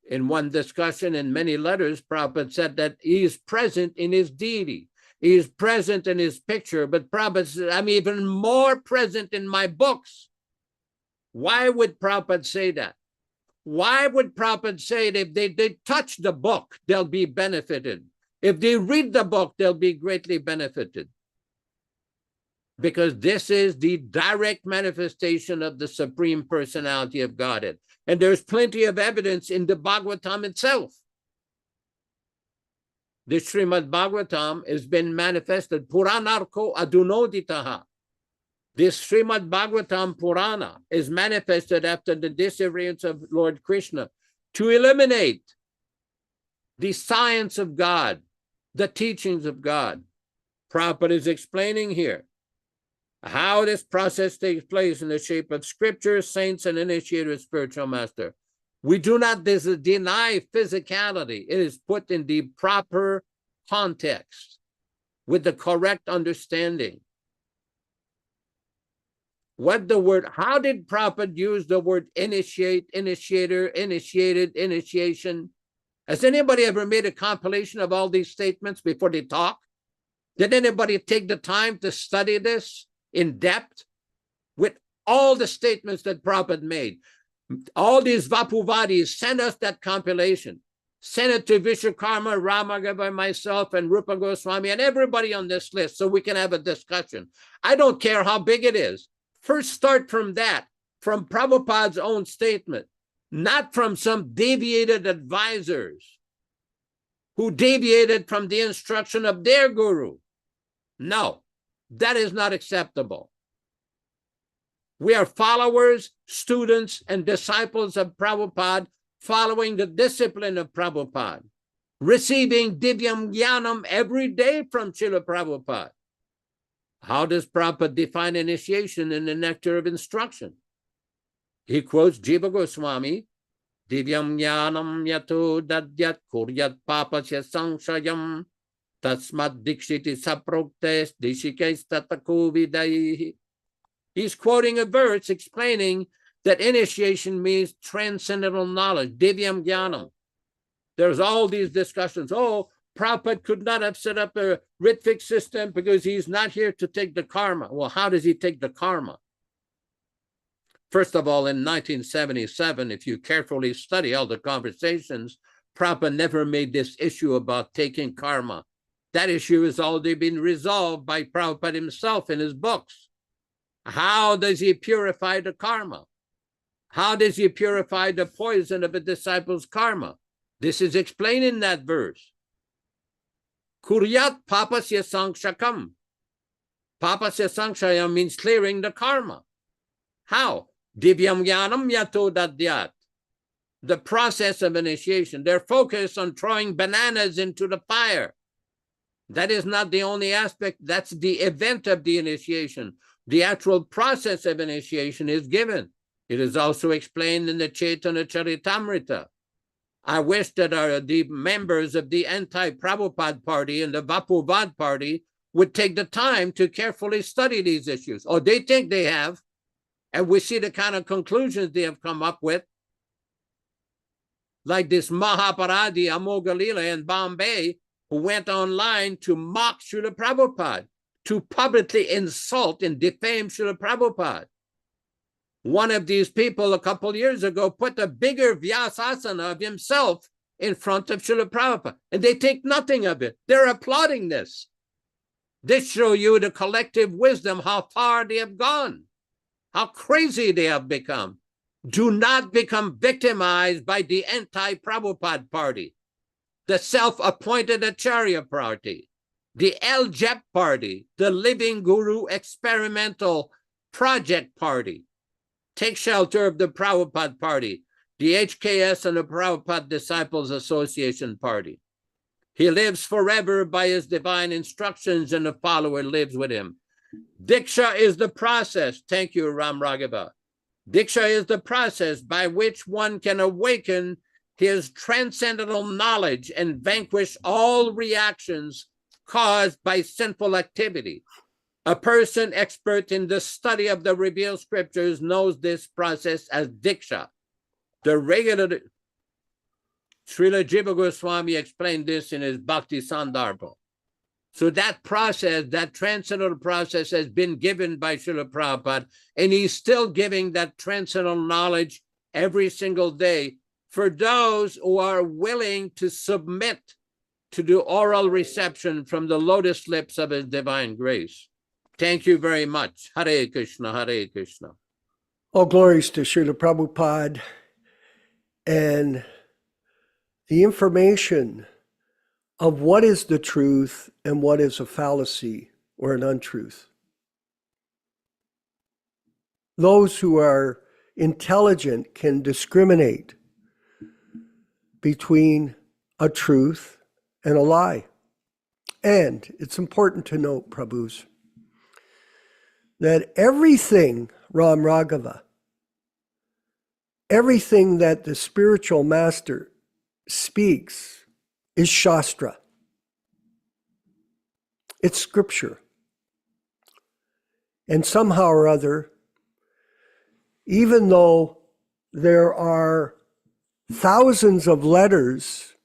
Speaker 4: In one discussion in many letters, Prabhupada said that he is present in his deity. He is present in his picture, but Prabhupada said, I'm even more present in my books. Why would Prabhupada say that? Why would Prabhupada say that if they touch the book, they'll be benefited? If they read the book, they'll be greatly benefited. Because this is the direct manifestation of the Supreme Personality of Godhead. And there's plenty of evidence in the Bhagavatam itself. The Srimad Bhagavatam has been manifested. Puranarko adunoditaha. This Srimad Bhagavatam Purana is manifested after the disappearance of Lord Krishna to eliminate the science of God, the teachings of God. Prabhupada is explaining here how this process takes place in the shape of scripture, saints, and initiated spiritual master. We do not deny physicality. It is put in the proper context with the correct understanding. How did Prabhupada use the word initiate, initiator, initiated, initiation? Has anybody ever made a compilation of all these statements before they talk? Did anybody take the time to study this in depth with all the statements that Prabhupada made? All these Vapuvadis, send us that compilation. Send it to Vishwakarma, Ramagava, myself, and Rupa Goswami, and everybody on this list so we can have a discussion. I don't care how big it is. First start from that, from Prabhupada's own statement, not from some deviated advisors who deviated from the instruction of their guru. No, that is not acceptable. We are followers, students, and disciples of Prabhupada, following the discipline of Prabhupada, receiving Divyam Jnanam every day from Srila Prabhupada. How does Prabhupada define initiation in the Nectar of Instruction? He quotes Jiva Goswami, Divyam Jnanam yato dadyat kuryat papasya sanshayam tasmad dikshiti saproktes dishikes tatako vidaihi. He's quoting a verse explaining that initiation means transcendental knowledge, Divyam Jnanam. There's all these discussions. Oh, Prabhupada could not have set up a Ritvik system because he's not here to take the karma. Well, how does he take the karma? First of all, in 1977, if you carefully study all the conversations, Prabhupada never made this issue about taking karma. That issue has already been resolved by Prabhupada himself in his books. How does he purify the karma? How does he purify the poison of a disciple's karma? This is explained in that verse. Kuryat papasya sanshakam. Papasya sanshayam means clearing the karma. How? Divyam jnanam yato dadyat. The process of initiation. They're focused on throwing bananas into the fire. That is not the only aspect. That's the event of the initiation. The actual process of initiation is given. It is also explained in the Chaitanya Charitamrita. I wish that the members of the anti-Prabhupada party and the Vapuvad party would take the time to carefully study these issues. Or they think they have, and we see the kind of conclusions they have come up with. Like this Mahaparadi Amogalila in Bombay, who went online to mock Srila Prabhupada, to publicly insult and defame Srila Prabhupada. One of these people a couple years ago put a bigger Vyasasana of himself in front of Srila Prabhupada, and they take nothing of it. They're applauding this. This shows you the collective wisdom, how far they have gone, how crazy they have become. Do not become victimized by the anti-Prabhupada party, the self-appointed Acharya party, the LJEP party, the Living Guru Experimental Project party. Take shelter of the Prabhupada party, the HKS and the Prabhupada Disciples Association party. He lives forever by his divine instructions, and the follower lives with him. Diksha is the process. Thank you, Ram Raghava. Diksha is the process by which one can awaken his transcendental knowledge and vanquish all reactions caused by sinful activity. A person expert in the study of the revealed scriptures knows this process as Diksha. The regular Srila Jiva Goswami explained this in his Bhakti Sandarbha. So that process, that transcendental process has been given by Srila Prabhupada, and he's still giving that transcendental knowledge every single day for those who are willing to submit to the oral reception from the lotus lips of his divine grace. Thank you very much. Hare Krishna, Hare Krishna.
Speaker 2: All glories to Srila Prabhupada. And the information of what is the truth and what is a fallacy or an untruth. Those who are intelligent can discriminate between a truth and a lie. And it's important to note, Prabhus, that everything, Ram Raghava, everything that the spiritual master speaks is Shastra. It's scripture. And somehow or other, even though there are thousands of letters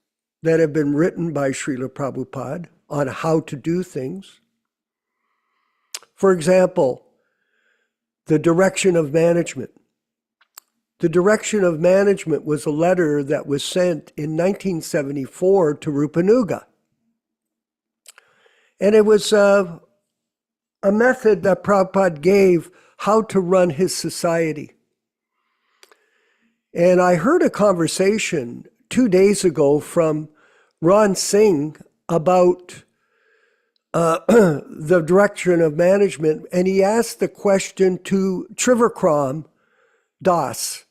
Speaker 2: that have been written by Srila Prabhupada on how to do things, for example, the direction of management. The direction of management was a letter that was sent in 1974 to Rupanuga. And it was a method that Prabhupada gave how to run his society. And I heard a conversation 2 days ago from Ron Singh about the direction of management, and he asked the question to Trivikram Das.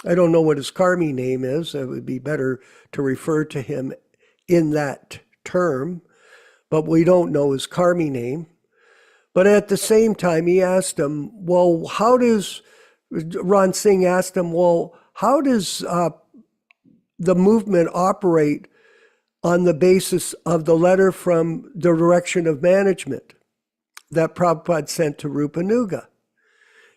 Speaker 2: I don't know what his Karmi name is. It would be better to refer to him in that term, but we don't know his Karmi name. But at the same time, he asked him, well, Ron Singh asked him, well, how does the movement operate on the basis of the letter from the direction of management that Prabhupada sent to Rupanuga?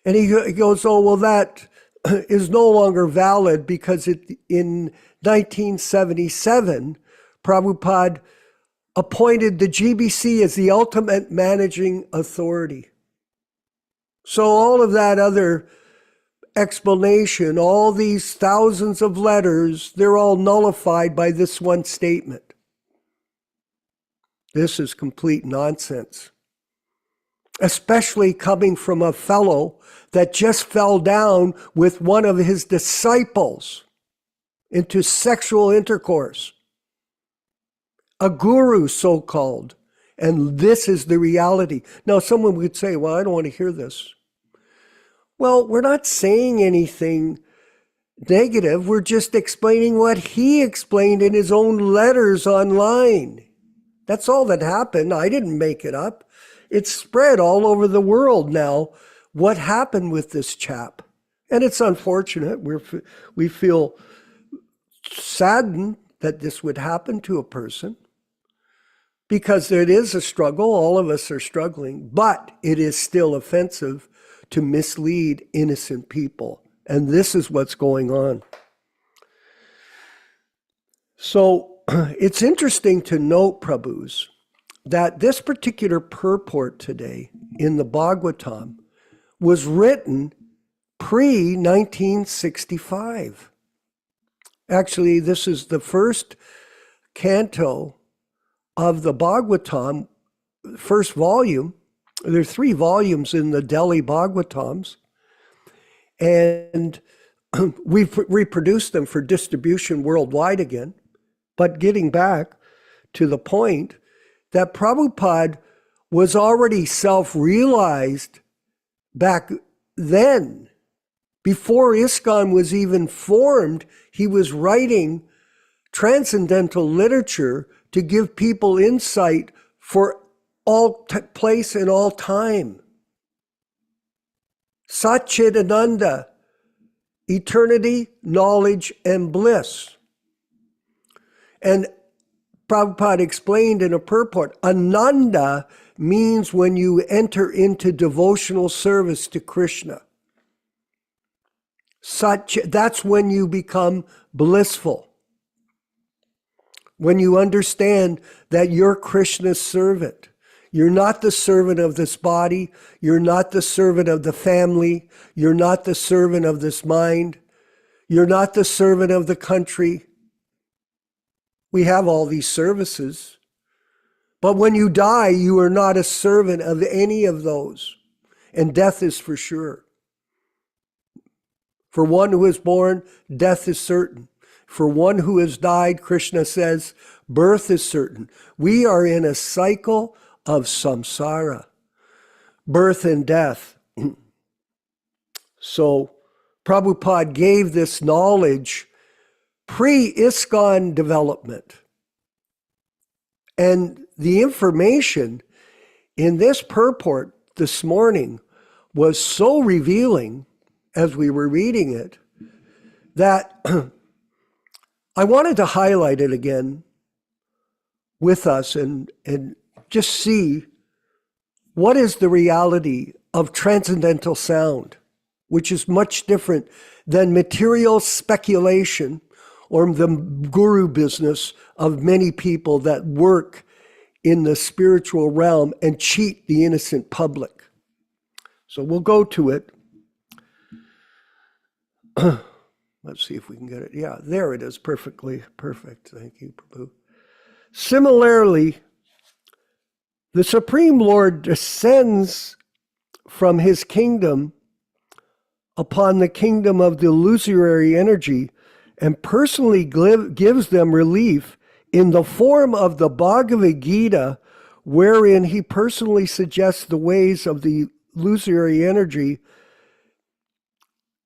Speaker 2: And he goes, oh, well, that is no longer valid because in 1977, Prabhupada appointed the GBC as the ultimate managing authority. So all of that other explanation, all these thousands of letters, they're all nullified by this one statement. This is complete nonsense, especially coming from a fellow that just fell down with one of his disciples into sexual intercourse. A guru, so-called. And this is the reality. Now, someone would say, well, I don't want to hear this. Well, we're not saying anything negative. We're just explaining what he explained in his own letters online. That's all that happened. I didn't make it up. It's spread all over the world now, what happened with this chap. And it's unfortunate. We feel saddened that this would happen to a person, because it is a struggle. All of us are struggling, but it is still offensive to mislead innocent people. And this is what's going on. So it's interesting to note, Prabhus, that this particular purport today in the Bhagavatam was written pre-1965. Actually, this is the first canto of the Bhagavatam, first volume. There are 3 volumes in the Delhi Bhagavatams, and we've reproduced them for distribution worldwide again. But getting back to the point that Prabhupada was already self-realized back then. Before ISKCON was even formed, he was writing transcendental literature to give people insight for all place and all time. Satchidananda, eternity, knowledge, and bliss. And Prabhupada explained in a purport, Ananda means when you enter into devotional service to Krishna. That's when you become blissful. When you understand that you're Krishna's servant. You're not the servant of this body. You're not the servant of the family. You're not the servant of this mind. You're not the servant of the country. We have all these services. But when you die, you are not a servant of any of those. And death is for sure. For one who is born, death is certain. For one who has died, Krishna says, birth is certain. We are in a cycle of samsara, birth and death. So Prabhupada gave this knowledge pre-ISKCON development. And the information in this purport this morning was so revealing as we were reading it that I wanted to highlight it again with us and just see what is the reality of transcendental sound, which is much different than material speculation or the guru business of many people that work in the spiritual realm and cheat the innocent public. So we'll go to it. Let's see if we can get it. Yeah, there it is. Perfect. Thank you, Prabhu. Similarly, the Supreme Lord descends from his kingdom upon the kingdom of the illusory energy and personally gives them relief in the form of the Bhagavad Gita, wherein he personally suggests the ways of the illusory energy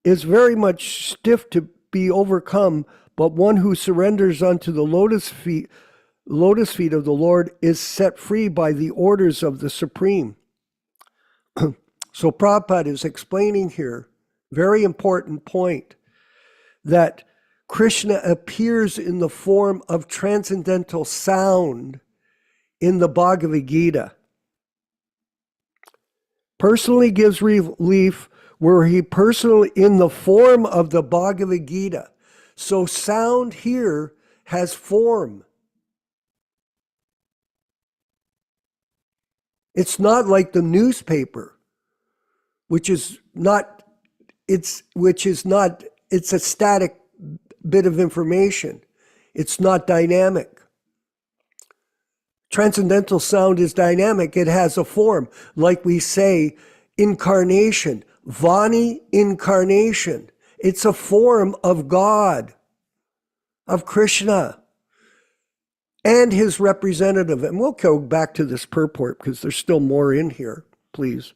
Speaker 2: is very much stiff to be overcome, but one who surrenders unto the lotus feet of the Lord is set free by the orders of the Supreme. So Prabhupada is explaining here, very important point, that Krishna appears in the form of transcendental sound in the Bhagavad Gita. Personally gives relief where he personally, in the form of the Bhagavad Gita. So sound here has form. It's not like the newspaper, which is it's a static bit of information. It's not dynamic. Transcendental sound is dynamic. It has a form. Like we say, incarnation, Vani incarnation. It's a form of God, of Krishna, and his representative. And we'll go back to this purport because there's still more in here, please.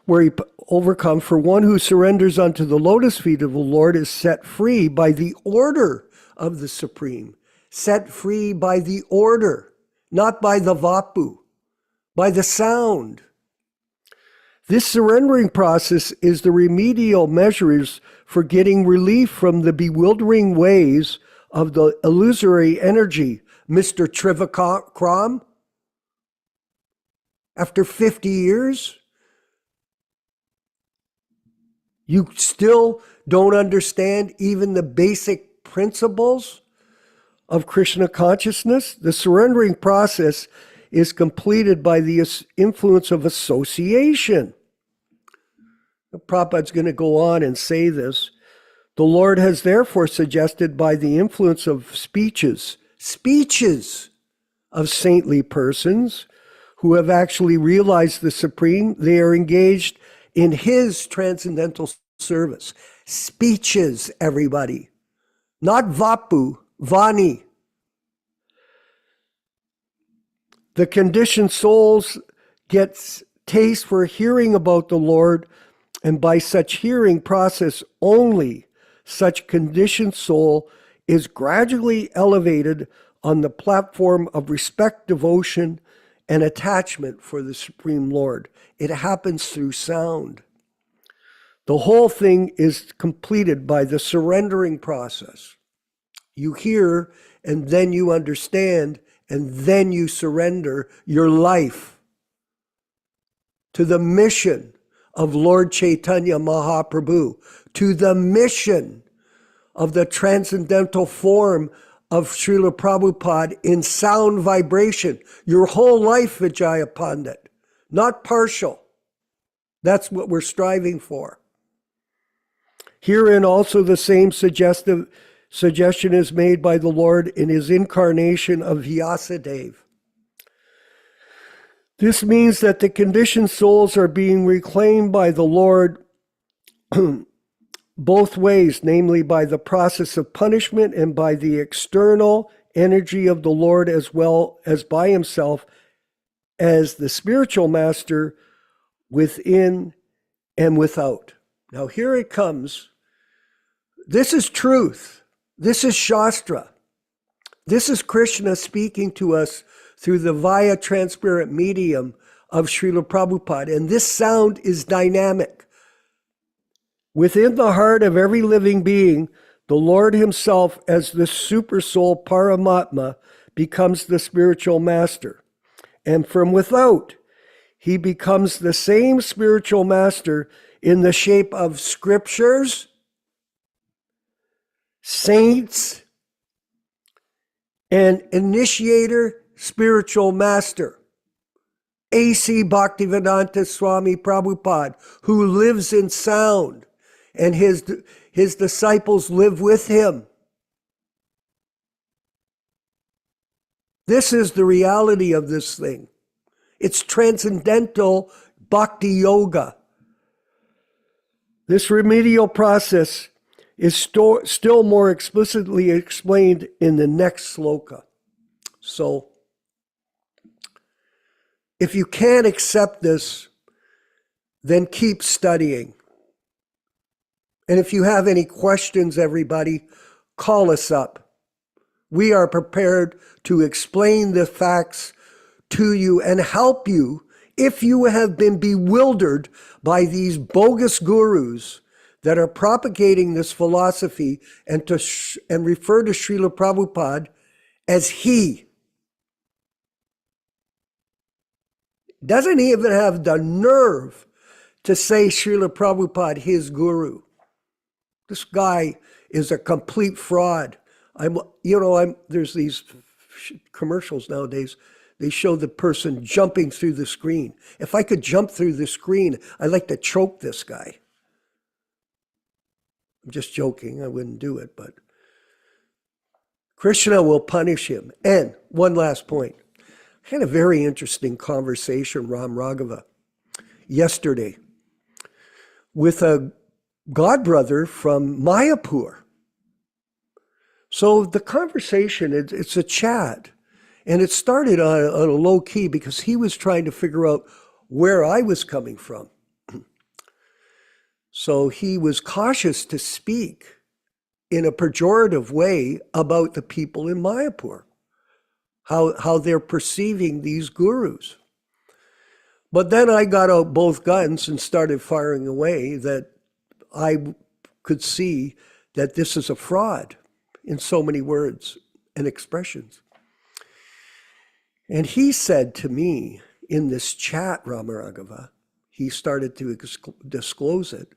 Speaker 2: Where he overcome, for one who surrenders unto the lotus feet of the Lord is set free by the order of the Supreme. Set free by the order, not by the vapu, by the sound. This surrendering process is the remedial measures for getting relief from the bewildering ways of the illusory energy. Mr. Trivikram, after 50 years, you still don't understand even the basic principles of Krishna consciousness? The surrendering process is completed by the influence of association. Prabhupada's going to go on and say this. The Lord has therefore suggested by the influence of speeches of saintly persons who have actually realized the Supreme, they are engaged in his transcendental service. Speeches, everybody. Not vapu, vani. The conditioned souls get taste for hearing about the Lord, and by such hearing process only, such conditioned soul is gradually elevated on the platform of respect, devotion, and attachment for the Supreme Lord. It happens through sound. The whole thing is completed by the surrendering process. You hear, and then you understand, and then you surrender your life to the mission of Lord Chaitanya Mahaprabhu, to the mission of the transcendental form of Srila Prabhupada in sound vibration. Your whole life, Vijaya Pandit, not partial. That's what we're striving for. Herein also the same suggestion is made by the Lord in his incarnation of Vyasadeva. This means that the conditioned souls are being reclaimed by the Lord both ways, namely by the process of punishment and by the external energy of the Lord, as well as by himself as the spiritual master within and without. Now here it comes. This is truth. This is Shastra. This is Krishna speaking to us through the via transparent medium of Srila Prabhupada. And this sound is dynamic. Within the heart of every living being, the Lord himself, as the supersoul Paramatma, becomes the spiritual master. And from without, he becomes the same spiritual master in the shape of scriptures, saints, and initiator spiritual master. A.C. Bhaktivedanta Swami Prabhupada, who lives in sound, and his disciples live with him. This is the reality of this thing. It's transcendental bhakti yoga. This remedial process is still more explicitly explained in the next sloka. So If you can't accept this, then keep studying. And if you have any questions, everybody, call us up. We are prepared to explain the facts to you and help you if you have been bewildered by these bogus gurus that are propagating this philosophy and refer to Srila Prabhupada as he. Doesn't even have the nerve to say Srila Prabhupada his guru. This guy is a complete fraud. There's these commercials nowadays. They show the person jumping through the screen. If I could jump through the screen, I'd like to choke this guy. I'm just joking. I wouldn't do it, but Krishna will punish him. And one last point. I had a very interesting conversation, Ram Raghava, yesterday with a godbrother from Mayapur. So the conversation, it's a chat. And it started on a low key because he was trying to figure out where I was coming from. So he was cautious to speak in a pejorative way about the people in Mayapur, how they're perceiving these gurus. But then I got out both guns and started firing away that I could see that this is a fraud in so many words and expressions. And he said to me in this chat, Ramaragava, he started to disclose it,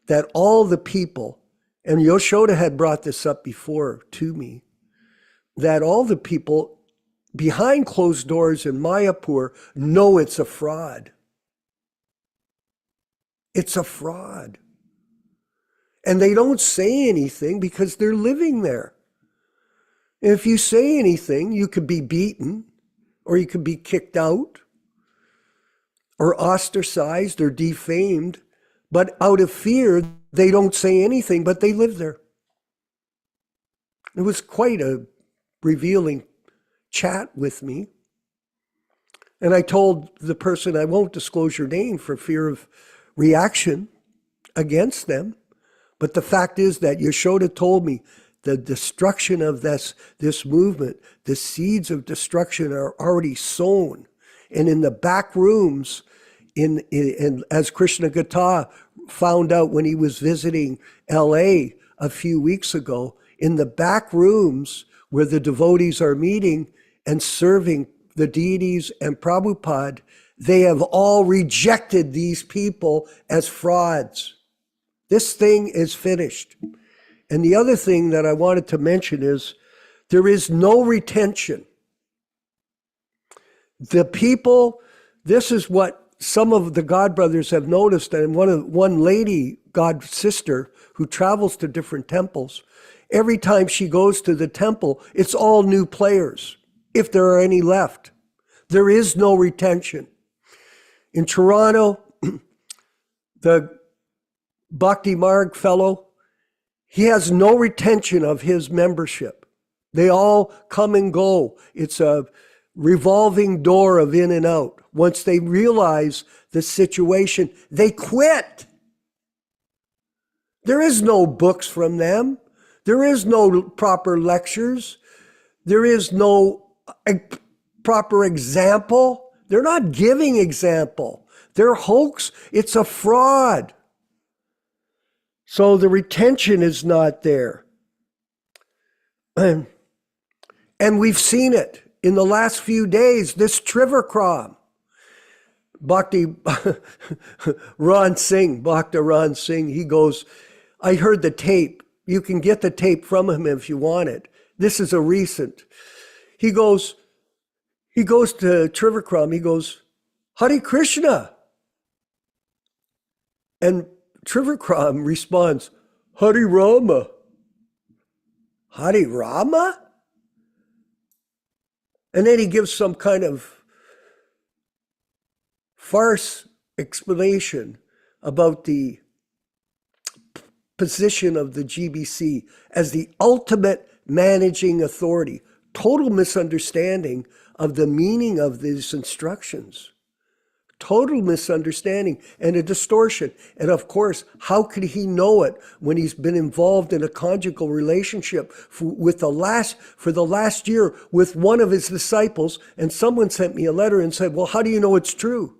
Speaker 2: that all the people, and Yashoda had brought this up before to me, that all the people behind closed doors in Mayapur know it's a fraud. It's a fraud. And they don't say anything because they're living there. And if you say anything, you could be beaten, or you could be kicked out, or ostracized, or defamed. But out of fear, they don't say anything, but they live there. It was quite a revealing chat with me. And I told the person, I won't disclose your name for fear of reaction against them. But the fact is that Yashoda told me the destruction of this movement, the seeds of destruction are already sown. And in the back rooms, as Krishna Gata found out when he was visiting LA a few weeks ago, in the back rooms where the devotees are meeting and serving the deities and Prabhupada, they have all rejected these people as frauds. This thing is finished. And the other thing that I wanted to mention is there is no retention. The people, this is what some of the God brothers have noticed, and one lady, God sister, who travels to different temples, every time she goes to the temple, it's all new players, if there are any left. There is no retention. In Toronto, the Bhakti Marg fellow, he has no retention of his membership. They all come and go. It's a revolving door of in and out. Once they realize the situation, they quit. There is no books from them. There is no proper lectures. There is no proper example. They're not giving example. They're hoax. It's a fraud. So the retention is not there. And we've seen it in the last few days, this Trivikram. Bhakti Ron Singh, he goes, I heard the tape. You can get the tape from him if you want it. This is a recent. He goes to Trivikram, he goes, Hare Krishna. And Trivikram responds, Hare Rama. Hare Rama? And then he gives some kind of farce explanation about the position of the GBC as the ultimate managing authority. Total misunderstanding of the meaning of these instructions. total misunderstanding and a distortion. And of course, how could he know it when he's been involved in a conjugal relationship for the last year with one of his disciples? And someone sent me a letter and said, well, how do you know it's true?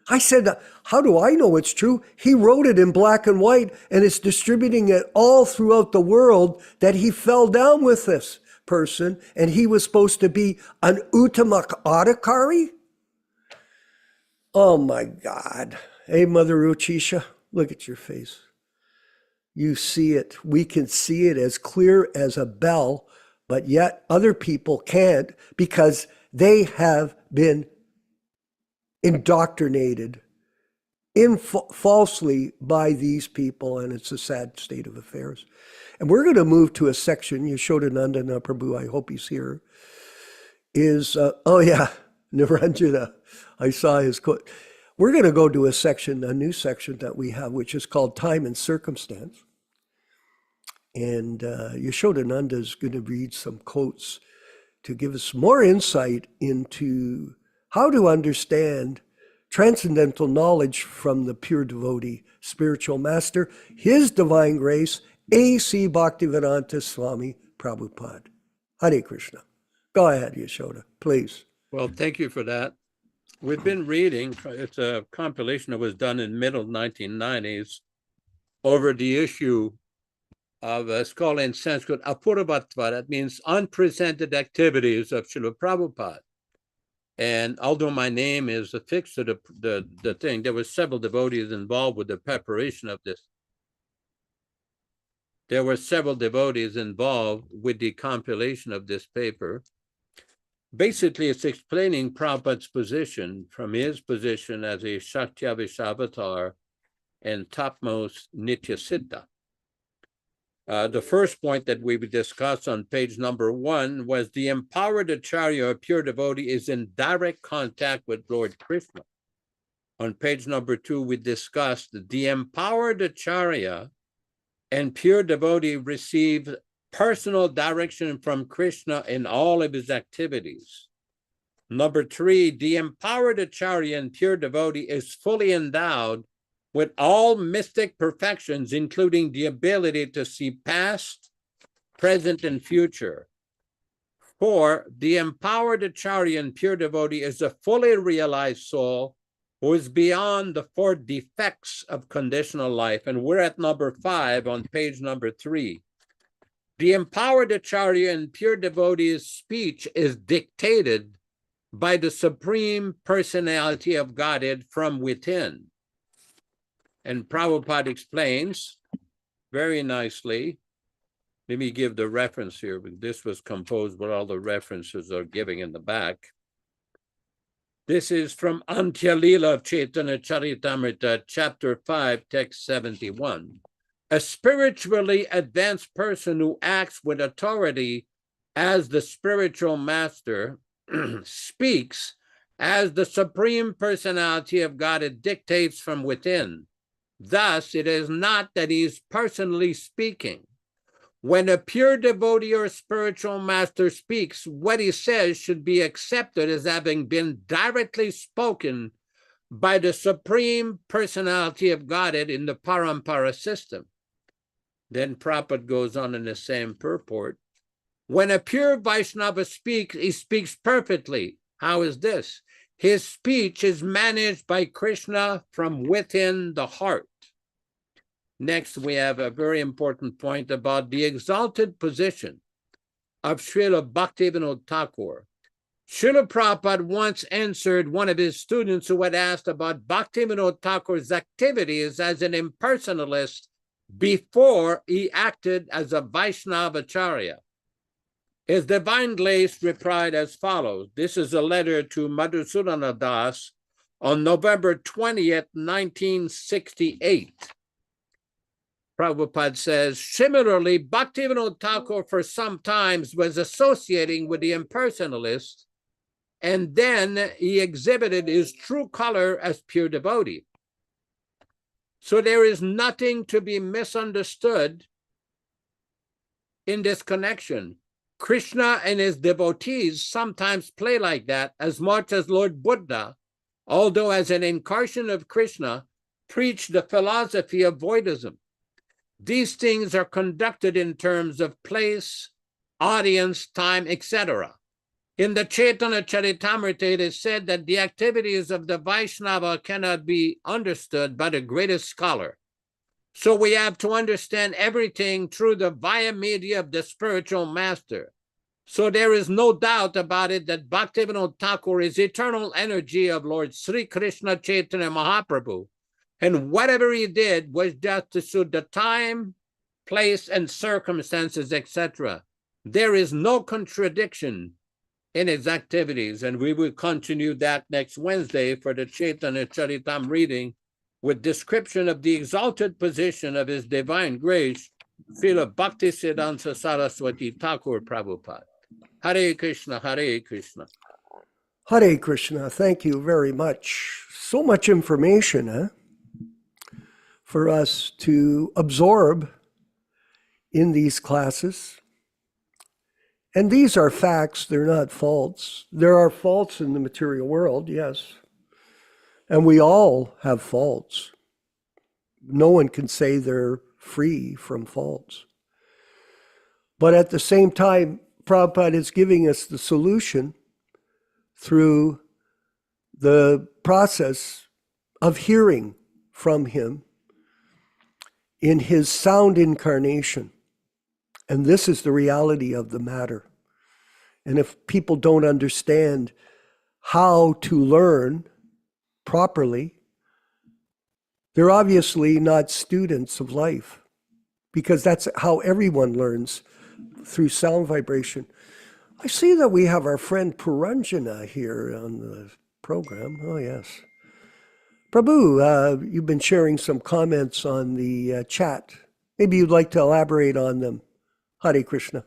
Speaker 2: I said, how do I know it's true? He wrote it in black and white and is distributing it all throughout the world that he fell down with this person and he was supposed to be an Uttamak Adhikari? Oh my God. Hey, Mother Uchisha, look at your face. You see it. We can see it as clear as a bell, but yet other people can't because they have been indoctrinated falsely by these people, and it's a sad state of affairs. And we're going to move to a section, Yashodananda Prabhu, I hope he's here, Niranjana, I saw his quote. We're going to go to a new section that we have, which is called Time and Circumstance. And Yashodananda is going to read some quotes to give us more insight into how to understand transcendental knowledge from the pure devotee, spiritual master, His Divine Grace, A.C. Bhaktivedanta Swami Prabhupada. Hare Krishna. Go ahead, Yashoda, please.
Speaker 4: Well, thank you for that. We've been reading, it's a compilation that was done in middle 1990s over the issue of, it's called in Sanskrit, apuravatva, that means unpresented activities of Srila Prabhupada. And although my name is affixed to the thing, there were several devotees involved with the preparation of this. There were several devotees involved with the compilation of this paper. Basically, it's explaining Prabhupada's position from his position as a Shakti-Avishavatar and topmost Nitya Siddha. The first point that we discussed on page number 1 was the empowered Acharya or pure devotee is in direct contact with Lord Krishna. On page number 2, we discussed the empowered Acharya and pure devotee receive personal direction from Krishna in all of his activities. Number 3, the empowered Acharya and pure devotee is fully endowed with all mystic perfections, including the ability to see past, present, and future. 4, the empowered Acharya and pure devotee is a fully realized soul who is beyond the 4 defects of conditional life. And we're at number 5 on page number 3. The empowered Acharya and pure devotee's speech is dictated by the Supreme Personality of Godhead from within. And Prabhupada explains very nicely. Let me give the reference here. This was composed with all the references are giving in the back. This is from Antya Lila of Chaitanya Charitamrita, chapter 5, text 71. A spiritually advanced person who acts with authority as the spiritual master speaks as the Supreme Personality of God dictates from within. Thus, it is not that he is personally speaking. When a pure devotee or spiritual master speaks, what he says should be accepted as having been directly spoken by the Supreme Personality of Godhead in the Parampara system. Then Prabhupada goes on in the same purport. When a pure Vaishnava speaks, he speaks perfectly. How is this? His speech is managed by Krishna from within the heart. Next, we have a very important point about the exalted position of Srila Bhaktivinoda Thakur. Srila Prabhupada once answered one of his students who had asked about Bhaktivinoda Thakur's activities as an impersonalist before he acted as a Vaishnava Acharya. His Divine Grace replied as follows. This is a letter to Madhusudana Das on November 20th, 1968. Prabhupada says, similarly, Bhaktivinoda Thakur for some times was associating with the impersonalists, and then he exhibited his true color as pure devotee. So there is nothing to be misunderstood in this connection. Krishna and his devotees sometimes play like that as much as Lord Buddha although as an incarnation of Krishna, preached the philosophy of voidism. These things are conducted in terms of place, audience, time, etc. In the Chaitanya Charitamrita, it is said that the activities of the Vaishnava cannot be understood by the greatest scholar. So we have to understand everything through the via media of the spiritual master. So there is no doubt about it that Bhaktivinoda Thakur is eternal energy of Lord Sri Krishna Chaitanya Mahaprabhu. And whatever he did was just to suit the time, place, and circumstances, etc. There is no contradiction in his activities, and we will continue that next Wednesday for the Chaitanya Charitam reading with description of the exalted position of his divine grace, Srila Bhaktisiddhanta Saraswati Thakur Prabhupada. Hare Krishna, Hare Krishna.
Speaker 2: Hare Krishna, thank you very much. So much information for us to absorb in these classes. And these are facts, they're not faults. There are faults in the material world, yes. And we all have faults. No one can say they're free from faults. But at the same time, Prabhupada is giving us the solution through the process of hearing from him in his sound incarnation. And this is the reality of the matter. And if people don't understand how to learn properly, they're obviously not students of life, because that's how everyone learns, through sound vibration. I see that we have our friend Puranjana here on the program. Oh, yes. Prabhu, you've been sharing some comments on the chat. Maybe you'd like to elaborate on them. Hare Krishna.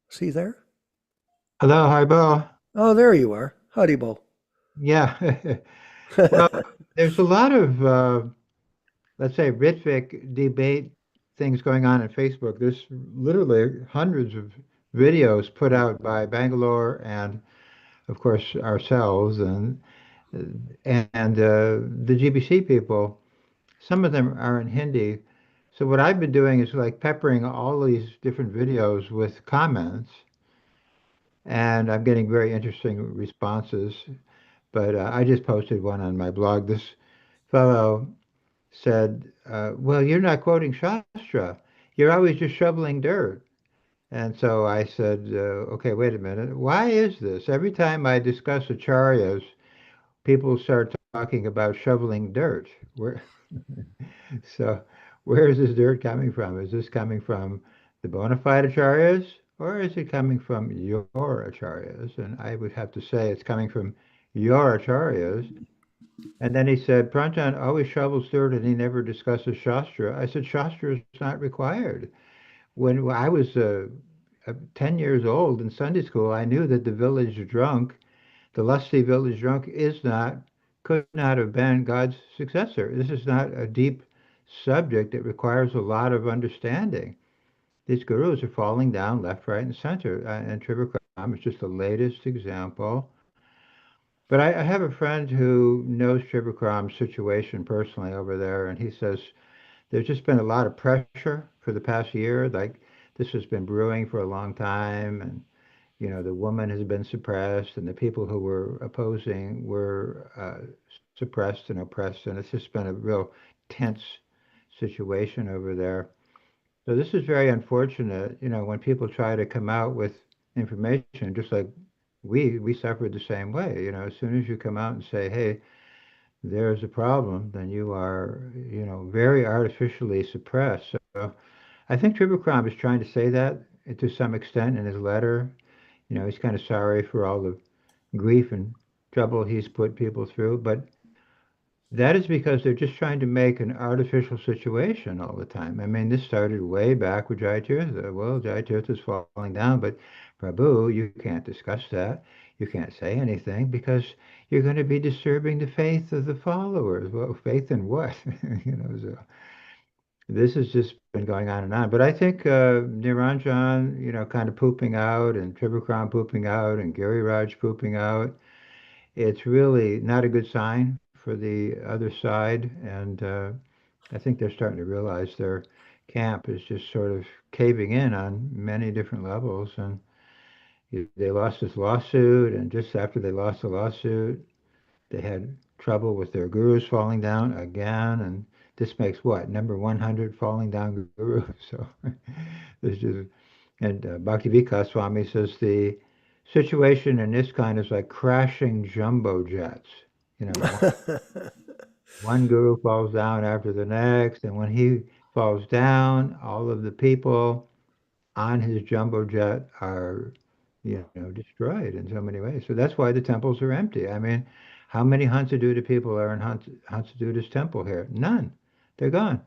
Speaker 2: See there?
Speaker 5: Hello, Haribo.
Speaker 2: Oh, there you are. Haribo.
Speaker 5: Yeah. Well, there's a lot of, let's say, Ritvik debate things going on Facebook. There's literally hundreds of videos put out by Bangalore and, of course, ourselves and the GBC people. Some of them are in Hindi. So what I've been doing is like peppering all these different videos with comments, and I'm getting very interesting responses. But I just posted one on my blog. This fellow said, well, you're not quoting Shastra. You're always just shoveling dirt. And so I said, okay, wait a minute. Why is this? Every time I discuss acharyas, people start talking about shoveling dirt. So where is this dirt coming from? Is this coming from the bona fide acharyas, or is it coming from your acharyas? And I would have to say it's coming from your acharyas. And then he said, Pranjan always shovels dirt and he never discusses Shastra. I said, Shastra is not required. When I was 10 years old in Sunday school, I knew that the village drunk, the lusty village drunk, could not have been God's successor. This is not a deep subject. It requires a lot of understanding. These gurus are falling down left, right, and center. And Trivikram is just the latest example. But I have a friend who knows Trivikram's situation personally over there, and he says there's just been a lot of pressure for the past year. Like this has been brewing for a long time, and the woman has been suppressed, and the people who were opposing were suppressed and oppressed, and it's just been a real tense situation over there. So this is very unfortunate, when people try to come out with information, just like we suffered the same way. As soon as you come out and say, hey, there's a problem, then you are, very artificially suppressed. So I think Trivikram is trying to say that to some extent in his letter. He's kind of sorry for all the grief and trouble he's put people through, but that is because they're just trying to make an artificial situation all the time. I mean, this started way back with Jayatirtha. Well, Jayatirtha is falling down, but Prabhu, you can't discuss that. You can't say anything because you're going to be disturbing the faith of the followers. Well, faith in what? So this has just been going on and on. But I think Niranjan, kind of pooping out, and Tribhuvan pooping out, and Giri Raj pooping out, it's really not a good sign for the other side. And I think they're starting to realize their camp is just sort of caving in on many different levels. And they lost this lawsuit, and just after they lost the lawsuit, they had trouble with their gurus falling down again. And this makes what, number 100 falling down guru? So there's just, and Bhakti Vikas Swami says the situation in this kind is like crashing jumbo jets. One guru falls down after the next, and when he falls down, all of the people on his jumbo jet are, destroyed in so many ways. So that's why the temples are empty. I mean, how many Hansaduta people are in Hansaduta's temple here? None. They're gone.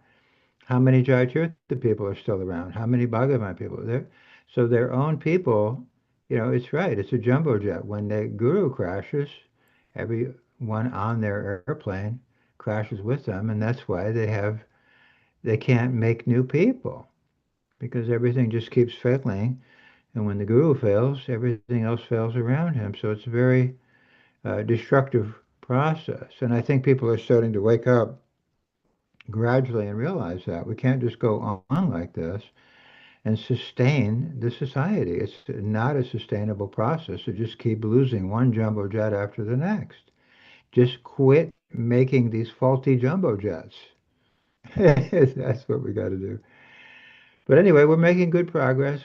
Speaker 5: How many Jaitirtha people are still around? How many Bhagavan people are there? So their own people, it's right. It's a jumbo jet. When the guru crashes, everyone on their airplane crashes with them, and that's why they can't make new people because everything just keeps failing. And when the guru fails, everything else fails around him. So it's a very destructive process. And I think people are starting to wake up gradually and realize that we can't just go on like this and sustain the society. It's not a sustainable process to just keep losing one jumbo jet after the next. Just quit making these faulty jumbo jets. That's what we got to do. But anyway, we're making good progress.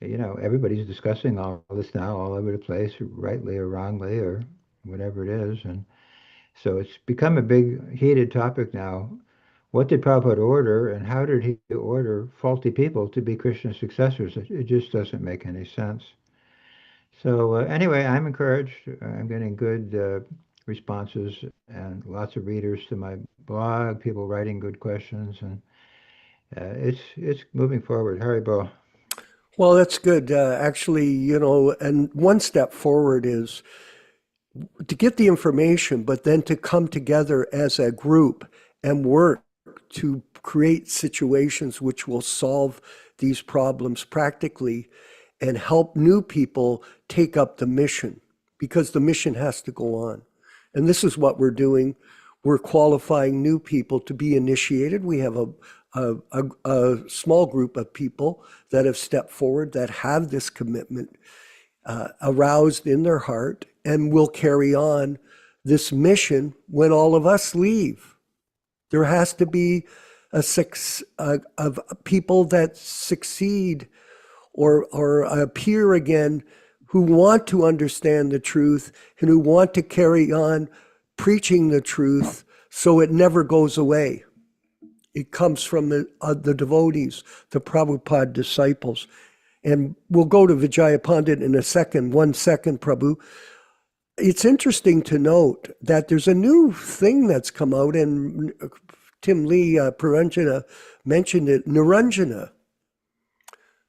Speaker 5: Everybody's discussing all this now all over the place, rightly or wrongly or whatever it is. And so it's become a big heated topic now. What did Prabhupada order, and how did he order faulty people to be Krishna's successors? It just doesn't make any sense. So anyway, I'm encouraged. I'm getting good responses and lots of readers to my blog, people writing good questions, and it's moving forward. Haribol.
Speaker 2: Well, that's good. Actually, and one step forward is to get the information, but then to come together as a group and work to create situations which will solve these problems practically and help new people take up the mission, because the mission has to go on. And this is what we're doing. We're qualifying new people to be initiated. We have a small group of people that have stepped forward that have this commitment aroused in their heart and will carry on this mission when all of us leave. There has to be of people that succeed or appear again who want to understand the truth and who want to carry on preaching the truth so it never goes away. It comes from the devotees, the Prabhupada disciples. And we'll go to Vijaya Pandit in a second, 1 second, Prabhu. It's interesting to note that there's a new thing that's come out, and Tim Lee Puranjana mentioned it, Niranjana.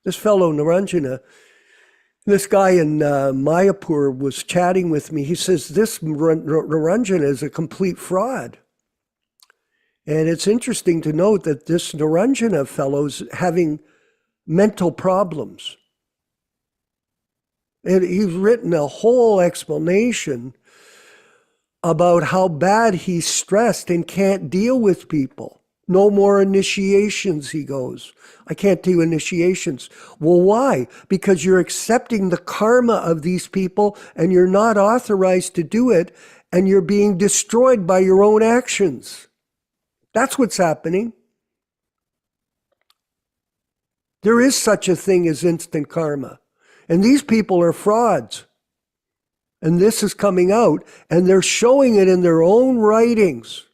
Speaker 2: This fellow Niranjana, this guy in Mayapur was chatting with me. He says this Niranjana is a complete fraud. And it's interesting to note that this Niranjana fellow's having mental problems. And he's written a whole explanation about how bad he's stressed and can't deal with people. No more initiations, he goes. I can't do initiations. Well, why? Because you're accepting the karma of these people and you're not authorized to do it, and you're being destroyed by your own actions. That's what's happening. There is such a thing as instant karma. And these people are frauds. And this is coming out, and they're showing it in their own writings.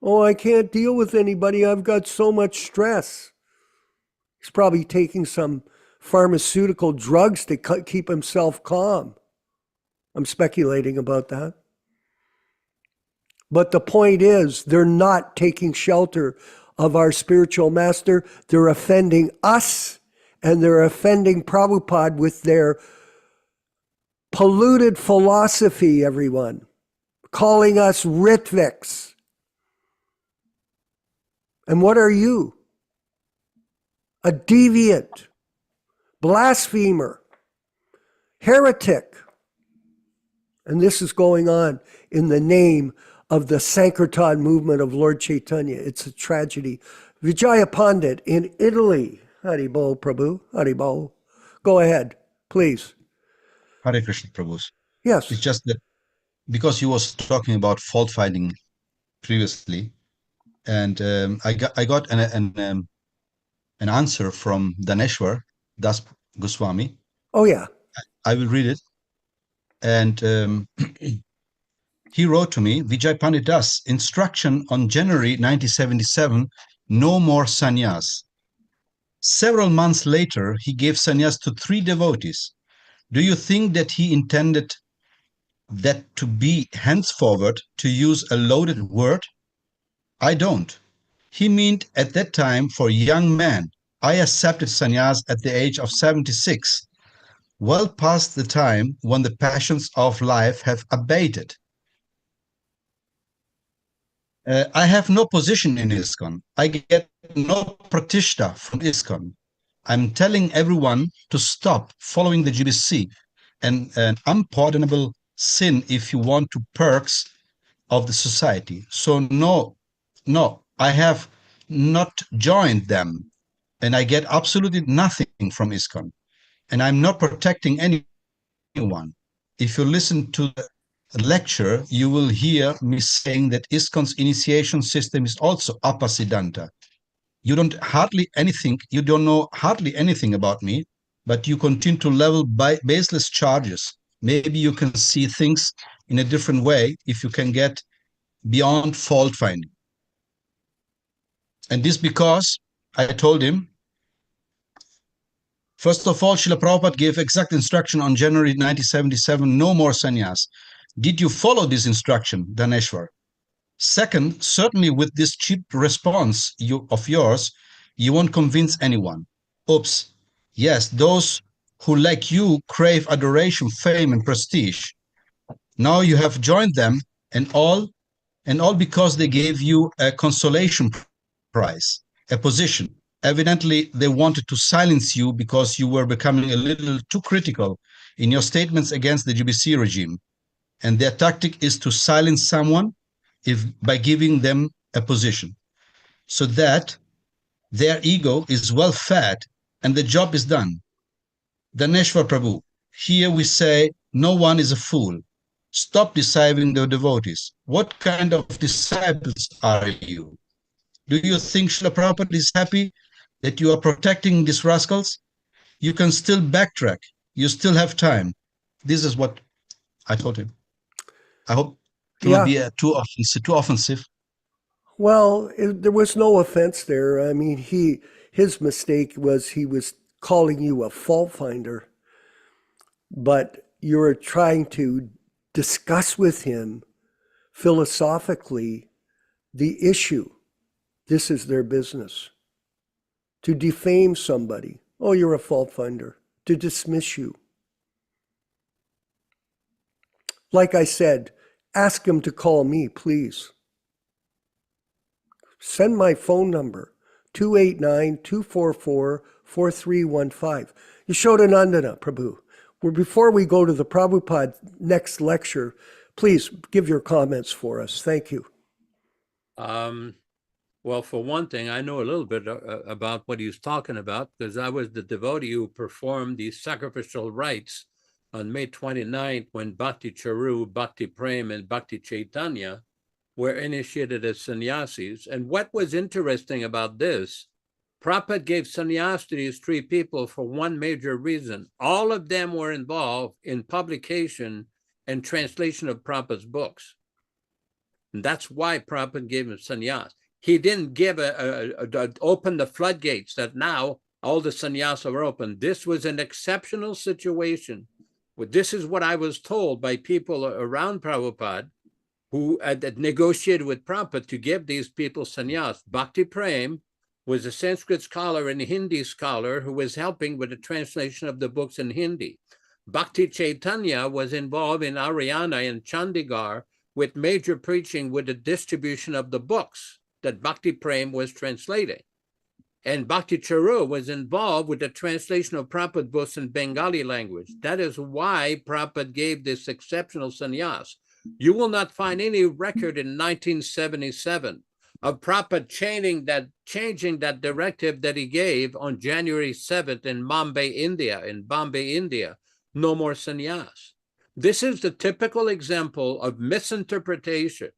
Speaker 2: Oh, I can't deal with anybody. I've got so much stress. He's probably taking some pharmaceutical drugs to keep himself calm. I'm speculating about that. But the point is, they're not taking shelter of our spiritual master. They're offending us, and they're offending Prabhupada with their polluted philosophy, everyone, calling us Ritviks. And what are you? A deviant, blasphemer, heretic. And this is going on in the name of the Sankirtan movement of Lord Chaitanya. It's a tragedy. Vijaya Pandit in Italy. Haribol, Prabhu. Haribol. Go ahead, please.
Speaker 6: Hare Krishna, Prabhus.
Speaker 2: Yes.
Speaker 6: It's just that because you was talking about fault finding previously, and I got an answer from Daneshwar Das Goswami.
Speaker 2: Oh, yeah.
Speaker 6: I will read it. And he wrote to me, Vijay Pandit Das, instruction on January 1977, no more sannyas. Several months later, he gave sannyas to 3 devotees. Do you think that he intended that to be henceforward, to use a loaded word? I don't. He meant at that time for young men. I accepted sannyas at the age of 76, well past the time when the passions of life have abated. I have no position in ISKCON. I get no pratishta from ISKCON. I'm telling everyone to stop following the GBC, and an unpardonable sin if you want to perks of the society. So no, I have not joined them, and I get absolutely nothing from ISKCON, and I'm not protecting anyone. If you listen to the lecture, you will hear me saying that ISKCON's initiation system is also apasiddhanta. You don't know hardly anything about me, but you continue to level baseless charges. Maybe you can see things in a different way if you can get beyond fault finding. And this because I told him, first of all, Srila Prabhupada gave exact instruction on January 1977, no more sannyas. Did you follow this instruction, Daneshwar? Second, certainly with this cheap response of yours, you won't convince anyone. Oops. Yes, those who like you crave adoration, fame, and prestige. Now you have joined them, and all because they gave you a consolation prize, a position. Evidently, they wanted to silence you because you were becoming a little too critical in your statements against the GBC regime. And their tactic is to silence someone by giving them a position, so that their ego is well fed and the job is done. Daneshwar Prabhu, here we say no one is a fool. Stop deceiving the devotees. What kind of disciples are you? Do you think Srila Prabhupada is happy that you are protecting these rascals? You can still backtrack. You still have time. This is what I told him. I hope it will not be too offensive.
Speaker 2: Well, there was no offense there. I mean, his mistake was he was calling you a fault finder, but you're trying to discuss with him philosophically the issue. This is their business. To defame somebody, oh, you're a fault finder. To dismiss you. Like I said, ask him to call me, please. Send my phone number, 289-244-4315. Yashodanandana, Prabhu. Before we go to the Prabhupada next lecture, please give your comments for us. Thank you.
Speaker 4: Well, for one thing, I know a little bit about what he was talking about because I was the devotee who performed these sacrificial rites on May 29th when Bhakti Charu, Bhakti Prem, and Bhakti Chaitanya were initiated as sannyasis. And what was interesting about this, Prabhupada gave sannyas to these 3 people for one major reason. All of them were involved in publication and translation of Prabhupada's books. And that's why Prabhupada gave them sannyas. He didn't give open the floodgates that now all the sannyas are open. This was an exceptional situation. This is what I was told by people around Prabhupada who had negotiated with Prabhupada to give these people sannyas. Bhakti Prem was a Sanskrit scholar and a Hindi scholar who was helping with the translation of the books in Hindi. Bhakti Chaitanya was involved in Haryana and Chandigarh with major preaching with the distribution of the books. that Bhakti Prem was translating. And Bhakti Charu was involved with the translation of Prabhupada's books in Bengali language. That is why Prabhupada gave this exceptional sannyas. You will not find any record in 1977 of Prabhupada changing that directive that he gave on January 7th in Bombay, India. No more sannyas. This is the typical example of misinterpretation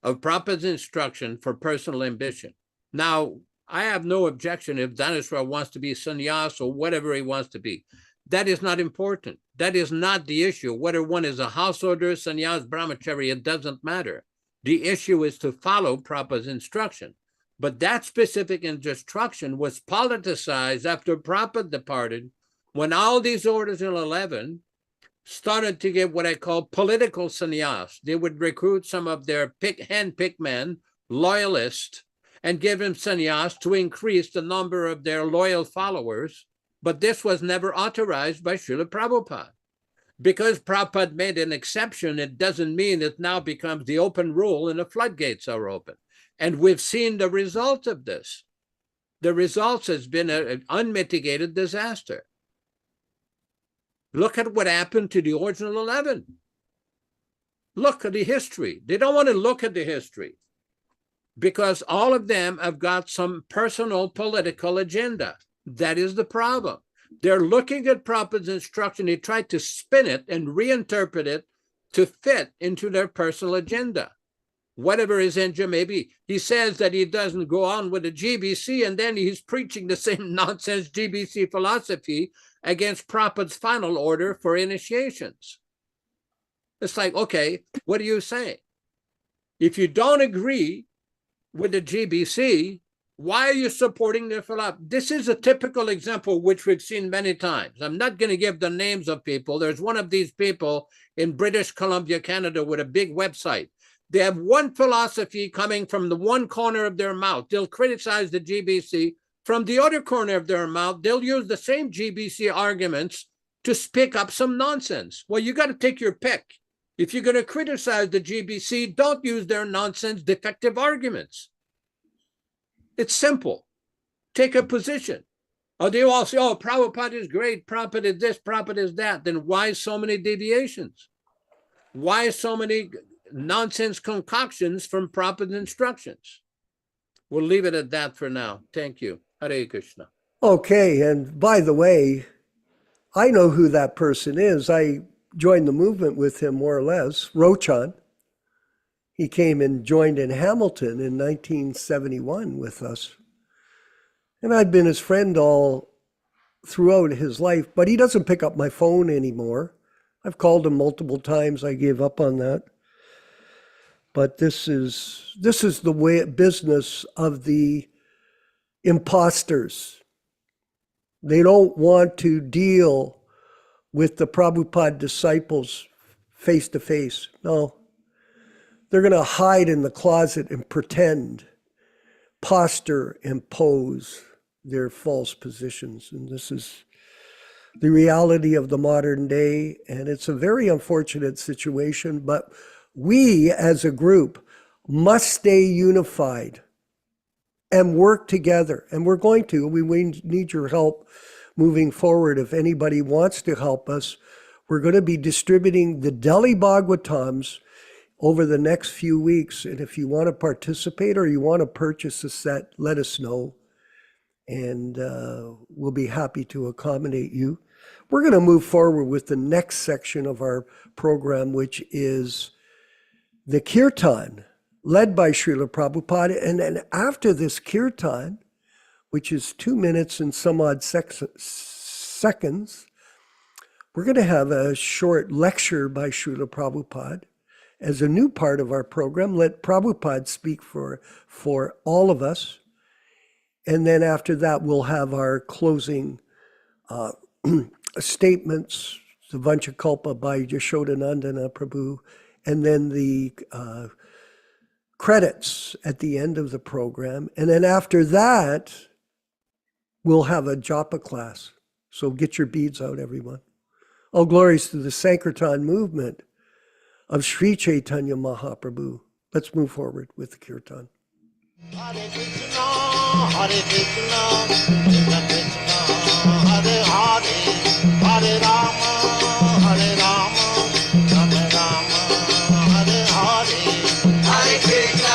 Speaker 4: of Prabhupada's instruction for personal ambition. Now, I have no objection if Dhaneshwar wants to be sannyas or whatever he wants to be. That is not important. That is not the issue. Whether one is a householder, sannyas, brahmachari, it doesn't matter. The issue is to follow Prabhupada's instruction. But that specific instruction was politicized after Prabhupada departed, when all these orders in 11 started to get what I call political sannyas. They would recruit some of their hand-picked men, loyalists, and give him sannyas to increase the number of their loyal followers. But this was never authorized by Srila Prabhupada. Because Prabhupada made an exception, it doesn't mean it now becomes the open rule and the floodgates are open. And we've seen the results of this. The results has been an unmitigated disaster. Look at what happened to the original 11. Look at the history. They don't want to look at the history, because all of them have got some personal political agenda. That is the problem. They're looking at Prabhupada's instruction. They try to spin it and reinterpret it to fit into their personal agenda. Whatever his agenda may be. He says that he doesn't go on with the GBC, and then he's preaching the same nonsense GBC philosophy against Prabhupada's final order for initiations. It's like, okay, what are you saying? If you don't agree with the GBC, why are you supporting their philosophy? This is a typical example which we've seen many times. I'm not going to give the names of people. There's one of these people in British Columbia, Canada, with a big website. They have one philosophy coming from the one corner of their mouth. They'll criticize the GBC. From the other corner of their mouth, they'll use the same GBC arguments to pick up some nonsense. Well, you got to take your pick. If you're going to criticize the GBC, don't use their nonsense, defective arguments. It's simple. Take a position. Or they all say, oh, Prabhupada is great, Prabhupada is this, Prabhupada is that. Then why so many deviations? Why so many nonsense concoctions from Prabhupada's instructions? We'll leave it at that for now. Thank you. Hare Krishna.
Speaker 2: Okay, and by the way, I know who that person is. I joined the movement with him more or less, Rochan. He came and joined in Hamilton in 1971 with us. And I'd been his friend all throughout his life, but he doesn't pick up my phone anymore. I've called him multiple times. I gave up on that. But this is the way business of the imposters. They don't want to deal with the Prabhupada disciples face to face. No. They're going to hide in the closet and pretend, posture, and pose their false positions. And this is the reality of the modern day. And it's a very unfortunate situation, but we as a group must stay unified and work together. And we're going to. We need your help moving forward. If anybody wants to help us, we're going to be distributing the Delhi Bhagavatams over the next few weeks. And if you want to participate or you want to purchase a set, let us know. And we'll be happy to accommodate you. We're going to move forward with the next section of our program, which is the Kirtan, led by Srila Prabhupada. And then after this Kirtan, which is 2 minutes and some odd seconds, we're going to have a short lecture by Srila Prabhupada. As a new part of our program, let Prabhupada speak for all of us. And then after that, we'll have our closing statements, the Vanchakalpa by Yashodanandana Prabhu, and then the credits at the end of the program. And then after that, we'll have a japa class. So get your beads out, everyone. All glories to the Sankirtan movement of Sri Chaitanya Mahaprabhu. Let's move forward with the Kirtan.
Speaker 1: Hare Krishna, Hare Krishna, Krishna Krishna, Hare Hare, Hare Rama, Hare Rama, Rama Rama, Hare Hare. Hare Krishna,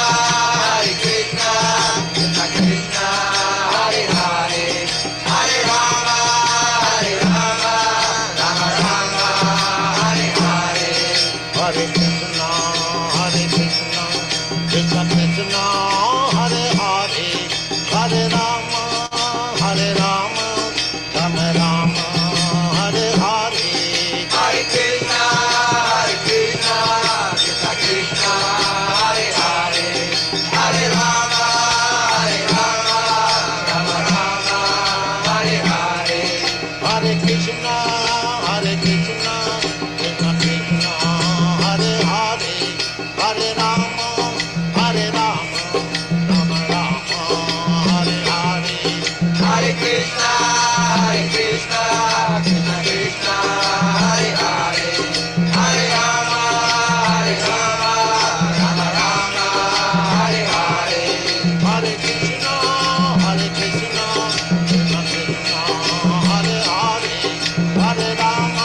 Speaker 1: Hare Krishna, Krishna Krishna, Hare Hare, Hare Rama, Hare Rama, Rama Rama, Hare Hare. Hare Krishna, Hare Krishna, Krishna Krishna, Hare Hare, Hare Rama, Hare Rama, Rama Rama, Hare Hare. Hare Krishna, Hare Krishna, Krishna Krishna, Hare Hare, Hare Rama, Hare Rama, Rama Rama, Hare Hare. Hare Krishna, Hare Krishna, Krishna Krishna, Hare Hare, Hare Rama, Hare Rama, Rama Rama, Hare Hare. Hare Krishna, Hare Krishna, Krishna Krishna, Hare Hare, Hare Rama, Hare Rama, Rama Rama, Hare Hare. Hare Krishna, Hare Krishna, Krishna Krishna, Hare Hare, Hare Rama,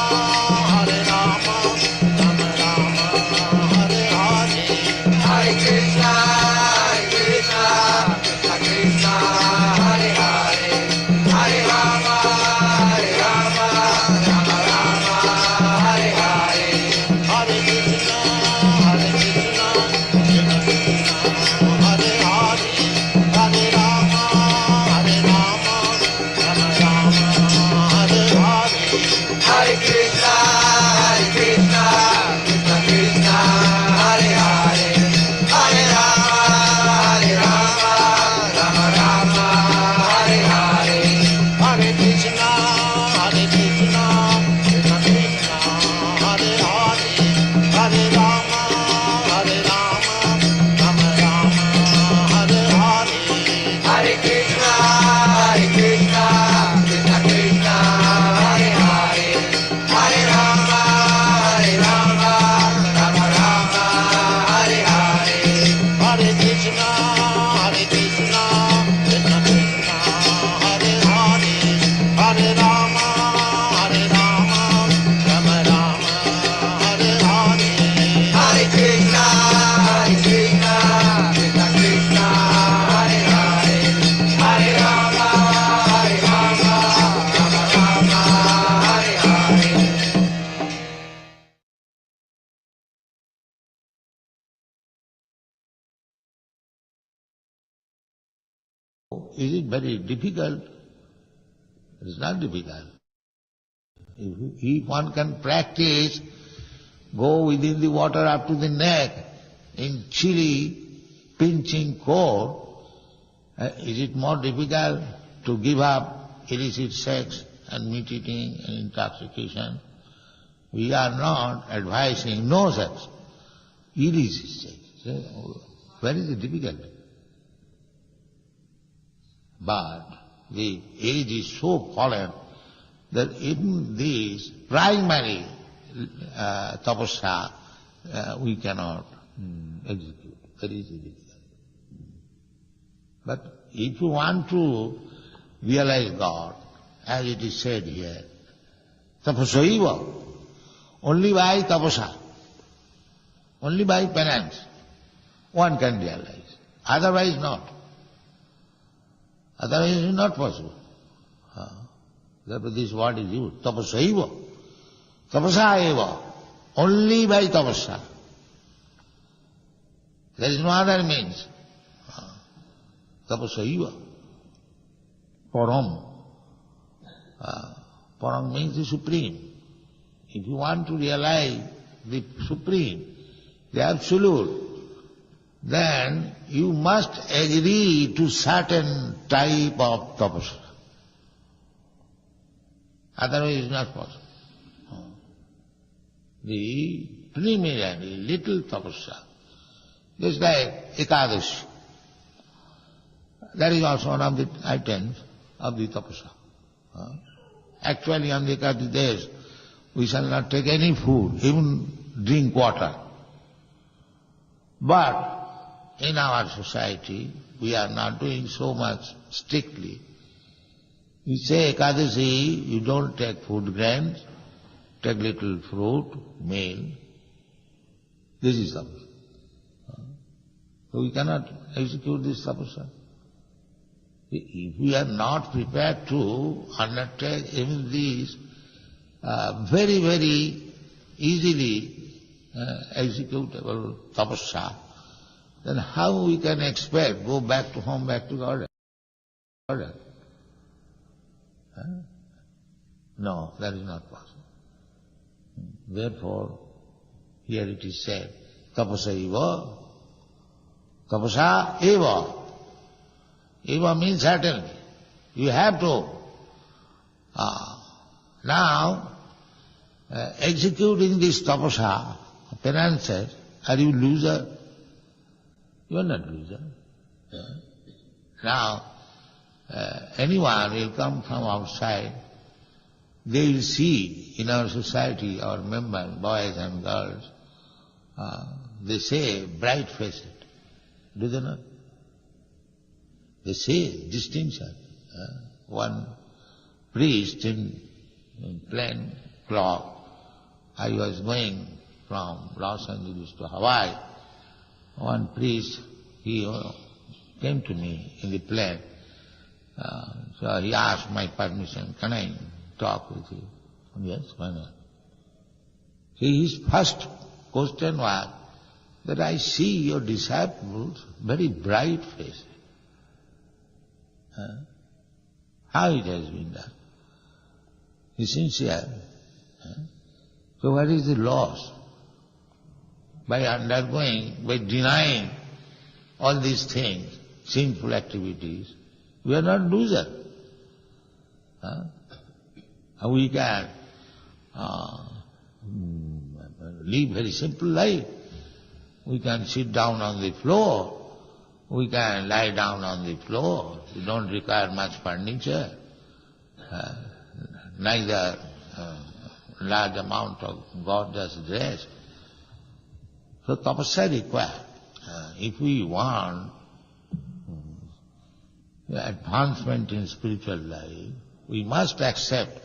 Speaker 1: Hare Rama, Rama Rama, Hare Hare. Hare Krishna, Hare Krishna, Krishna Krishna, Hare Hare, Hare Rama, Hare Rama, Rama Rama, Hare Hare. Hare Krishna, Hare Krishna, Krishna Krishna, Hare Hare, Hare Rama, Hare Rama, Rama Rama, Hare Hare. Hare Krishna, Hare Krishna, Krishna Krishna, Hare Hare, Hare Rama, Hare Rama, Rama Rama, Hare Hare. Hare Krishna, Hare Krishna, Krishna Krishna, Hare Hare, Hare Rama, Hare Rama, Rama Rama, Hare Hare. Hare Krishna, Hare Krishna, Krishna Krishna, Hare Hare, Hare Rama, Hare Rama, Rama Rama, Hare Hare. Hare Krishna, Hare Krishna, Krishna Krishna, Hare Hare, Hare Rama, Hare Rama, Rama Rama, Hare Hare. Hare Krishna, Hare Krishna, Krishna Krishna, Hare Hare, Hare Rama, Hare Rama, Rama Rama, Hare Hare. Is it very difficult? It is not difficult. If one can practice, go within the water up to the neck in chilly, pinching cold, is it more difficult to give up illicit sex and meat eating and intoxication? We are not advising no sex, illicit sex. Where is the difficulty? But the age is so fallen that even this primary tapasya we cannot execute very easily. But if you want to realize God, as it is said here, tapasaiva, only by tapasya, only by penance, one can realize. Otherwise not. Otherwise it is not possible. Therefore this word is used, tapasaiva. Tapasya eva, only by tapasya. There is no other means. Tapasaiva. Param. Param means the supreme. If you want to realize the supreme, the absolute, then you must agree to certain type of tapasya. Otherwise it is not possible. The preliminary little tapasya, just like Ekadashi, that is also one of the items of the tapasya. Actually on the Ekadashi days, we shall not take any food, even drink water. But in our society,
Speaker 3: we are not doing so much strictly. You say Ekadasi, you don't take food grains, take little fruit, meal. This is tapasya. So we cannot execute this tapasya. If we are not prepared to undertake even these very, very easily executable tapasya, then how we can expect go back to home, back to God? No, that is not possible. Therefore, here it is said, tapasa eva. Eva means certainly. You have to. Now, executing this tapasa, Penance says, are you loser? You are not loser. Now, anyone will come from outside, they will see in our society, our members, boys and girls, they say bright-faced. Do they not? They say distinction. One priest in plain cloth, I was going from Los Angeles to Hawaii. One priest, he came to me in the plane. So he asked my permission, can I talk with you? Yes, why not? His first question was that I see your disciples very bright faced. How it has been done? He's sincere. So what is the loss? By undergoing, by denying all these things, sinful activities, we are not losers. We can live very simple life. We can sit down on the floor. We can lie down on the floor. We don't require much furniture. Neither large amount of gorgeous dress. So tapasya required. If we want advancement in spiritual life, we must accept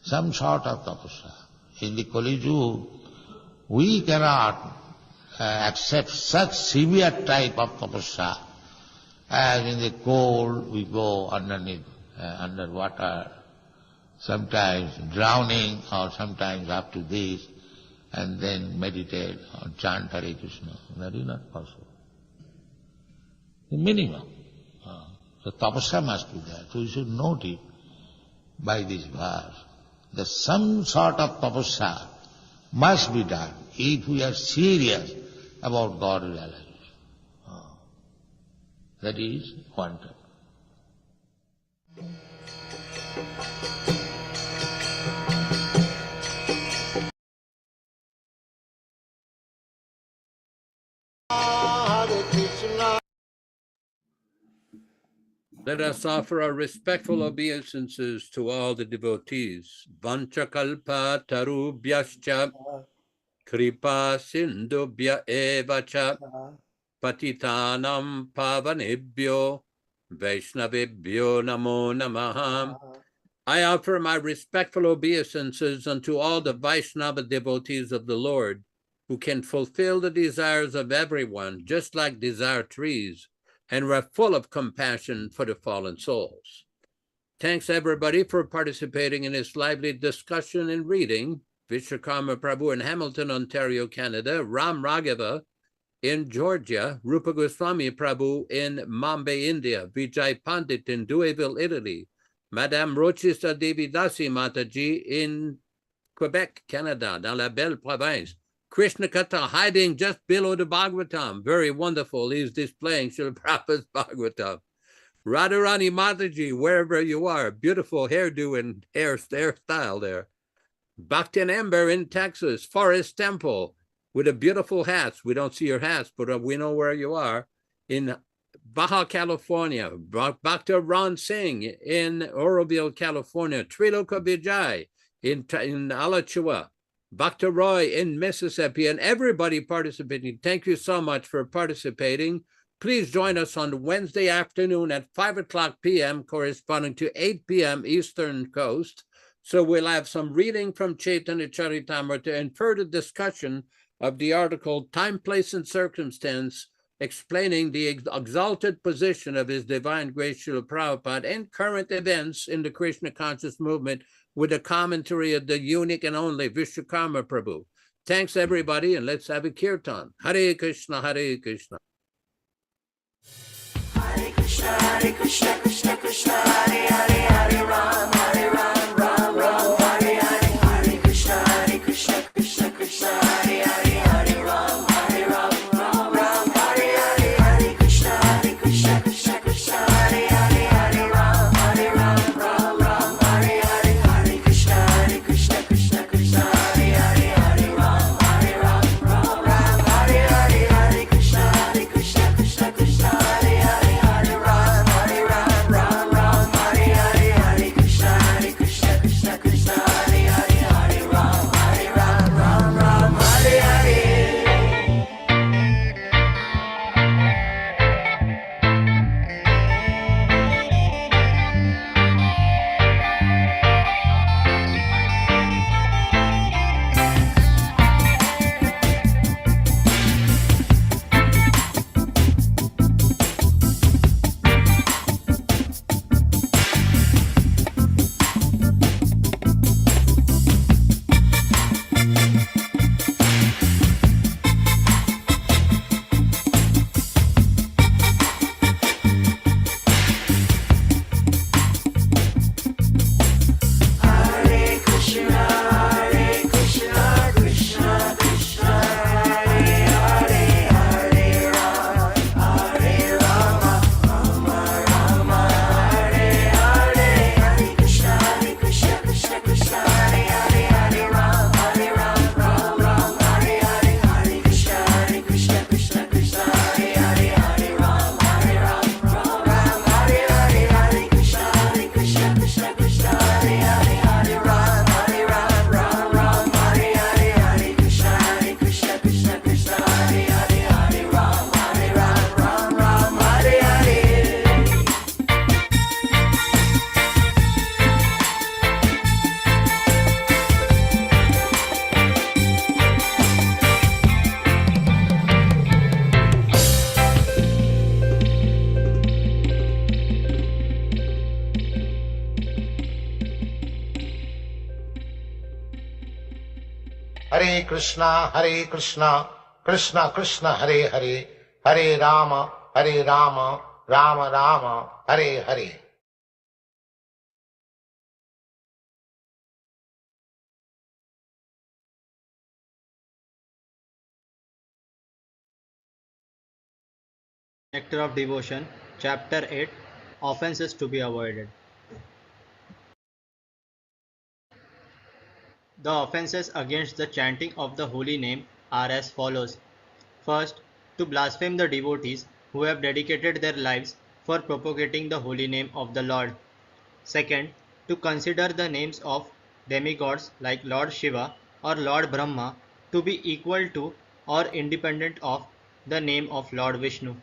Speaker 3: some sort of tapasya. In the Kali Yuga, we cannot accept such severe type of tapasya as in the cold we go underneath, under water, sometimes drowning or sometimes up to this, and then meditate or chant Hare Krishna. That is not possible. The minimum. So tapasya must be there. So we should note it by this verse, that some sort of tapasya must be done if we are serious about God realization. That is wanted.
Speaker 4: Let us offer our respectful obeisances to all the devotees. Vanchakalpa tarubhyascha kripa sindubhya evacha patitanam pavanebhyo vaishnavebhyo namo namaha. I offer my respectful obeisances unto all the Vaishnava devotees of the Lord, who can fulfill the desires of everyone, just like desire trees, and we're full of compassion for the fallen souls. Thanks everybody for participating in this lively discussion and reading. Vishwakarma Prabhu in Hamilton, Ontario, Canada, Ram Raghava in Georgia, Rupa Goswami Prabhu in Mumbai, India, Vijay Pandit in Louisville, Italy, Madame Rochester Devi Dasi Mataji in Quebec, Canada, dans la belle province. Krishna Katha hiding just below the Bhagavatam. Very wonderful. He's displaying Srila Prabhupada's Bhagavatam. Radharani Mataji, wherever you are, beautiful hairdo and hairstyle there. Bhaktin Amber in Texas, Forest Temple, with a beautiful hat. We don't see your hats, but we know where you are. In Baja California, Bhakta Ron Singh in Oroville, California, Triloka Vijay in Alachua, Bhakta Roy in Mississippi, and everybody participating. Thank you so much for participating. Please join us on Wednesday afternoon at 5 o'clock p.m., corresponding to 8 p.m. Eastern Coast. So we'll have some reading from Chaitanya Charitamrita and further discussion of the article Time, Place, and Circumstance, explaining the exalted position of His Divine Grace Srila Prabhupada and current events in the Krishna conscious movement with a commentary of the unique and only Vishwakarma Prabhu. Thanks, everybody, and let's have a kirtan. Hare Krishna, Hare Krishna.
Speaker 7: Hare Krishna, Krishna Krishna, Hare Hare, Hare Ram, Ram Ram, Hare Hare. Hare Krishna, Krishna Krishna, Hare Hare, Hare Ram, Ram Hare Hare. Hare Krishna, Krishna Krishna, Hare Hare, Hare Ram, Ram Hare Hare. Hare Krishna, Krishna Krishna, Hare Hare, Hare Ram, Ram Hare Hare. Hare Krishna, Krishna Krishna, Hare Hare, Hare Ram, Ram Hare Hare. Hare Krishna, Krishna Krishna, Hare Hare, Hare Ram, Ram Hare Hare. Hare Krishna, Krishna Krishna, Hare Hare, Hare Rama, Rama Hare Hare. Hare Krishna, Krishna Hare Hare, Hare Ram, Ram Hare Hare. Hare Krishna, Krishna Hare Hare, Hare Ram, Ram Hare Hare. Hare Krishna, Krishna Hare Hare, Hare Ram, Ram Hare Hare. Hare Krishna, Krishna Hare Hare, Hare Ram, Ram Hare Hare.
Speaker 3: Hare Krishna, Krishna Krishna, Hare Hare, Hare Rama, Rama Rama, Hare Hare.
Speaker 8: Nectar of Devotion, Chapter 8, Offenses to be Avoided. The offenses against the chanting of the holy name are as follows. First, to blaspheme the devotees who have dedicated their lives for propagating the holy name of the Lord. Second, to consider the names of demigods like Lord Shiva or Lord Brahma to be equal to or independent of the name of Lord Vishnu.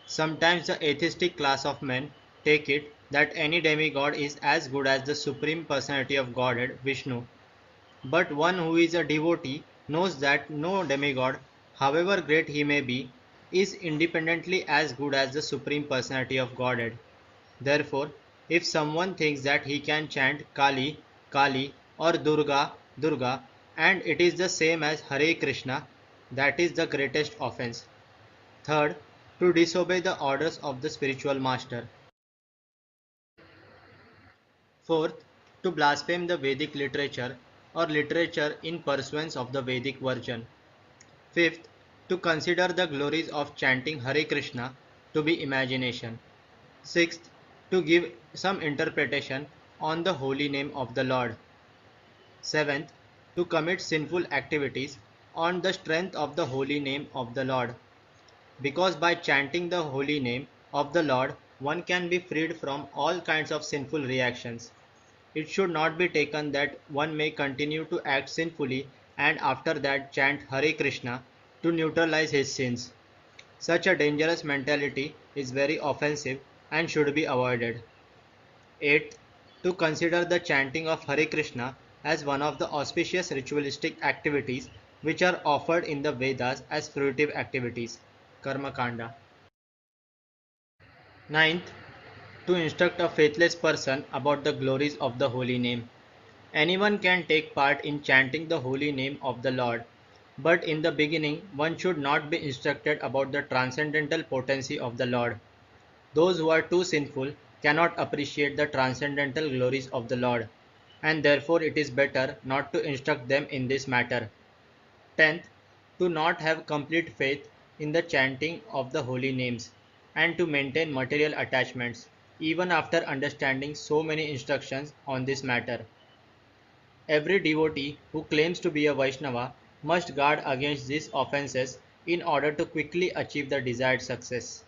Speaker 8: Sometimes the atheistic class of men take it that any demigod is as good as the Supreme Personality of Godhead, Vishnu. But one who is a devotee knows that no demigod, however great he may be, is independently as good as the Supreme Personality of Godhead. Therefore, if someone thinks that he can chant Kali, Kali or Durga, Durga, and it is the same as Hare Krishna, that is the greatest offense. Third, to disobey the orders of the spiritual master. Fourth, to blaspheme the Vedic literature or literature in pursuance of the Vedic version. Fifth, to consider the glories of chanting Hare Krishna to be imagination. Sixth, to give some interpretation on the holy name of the Lord. Seventh, to commit sinful activities on the strength of the holy name of the Lord. Because by chanting the holy name of the Lord, one can be freed from all kinds of sinful reactions. It should not be taken that one may continue to act sinfully and after that chant Hare Krishna to neutralize his sins. Such a dangerous mentality is very offensive and should be avoided. 8th, to consider the chanting of Hare Krishna as one of the auspicious ritualistic activities which are offered in the Vedas as fruitive activities. Karma Kanda. 9th, to instruct a faithless person about the glories of the holy name. Anyone can take part in chanting the holy name of the Lord, but in the beginning one should not be instructed about the transcendental potency of the Lord. Those who are too sinful cannot appreciate the transcendental glories of the Lord, and therefore it is better not to instruct them in this matter. 10th, to not have complete faith in the chanting of the holy names, and to maintain material attachments, even after understanding so many instructions on this matter. Every devotee who claims to be a Vaishnava must guard against these offenses in order to quickly achieve the desired success.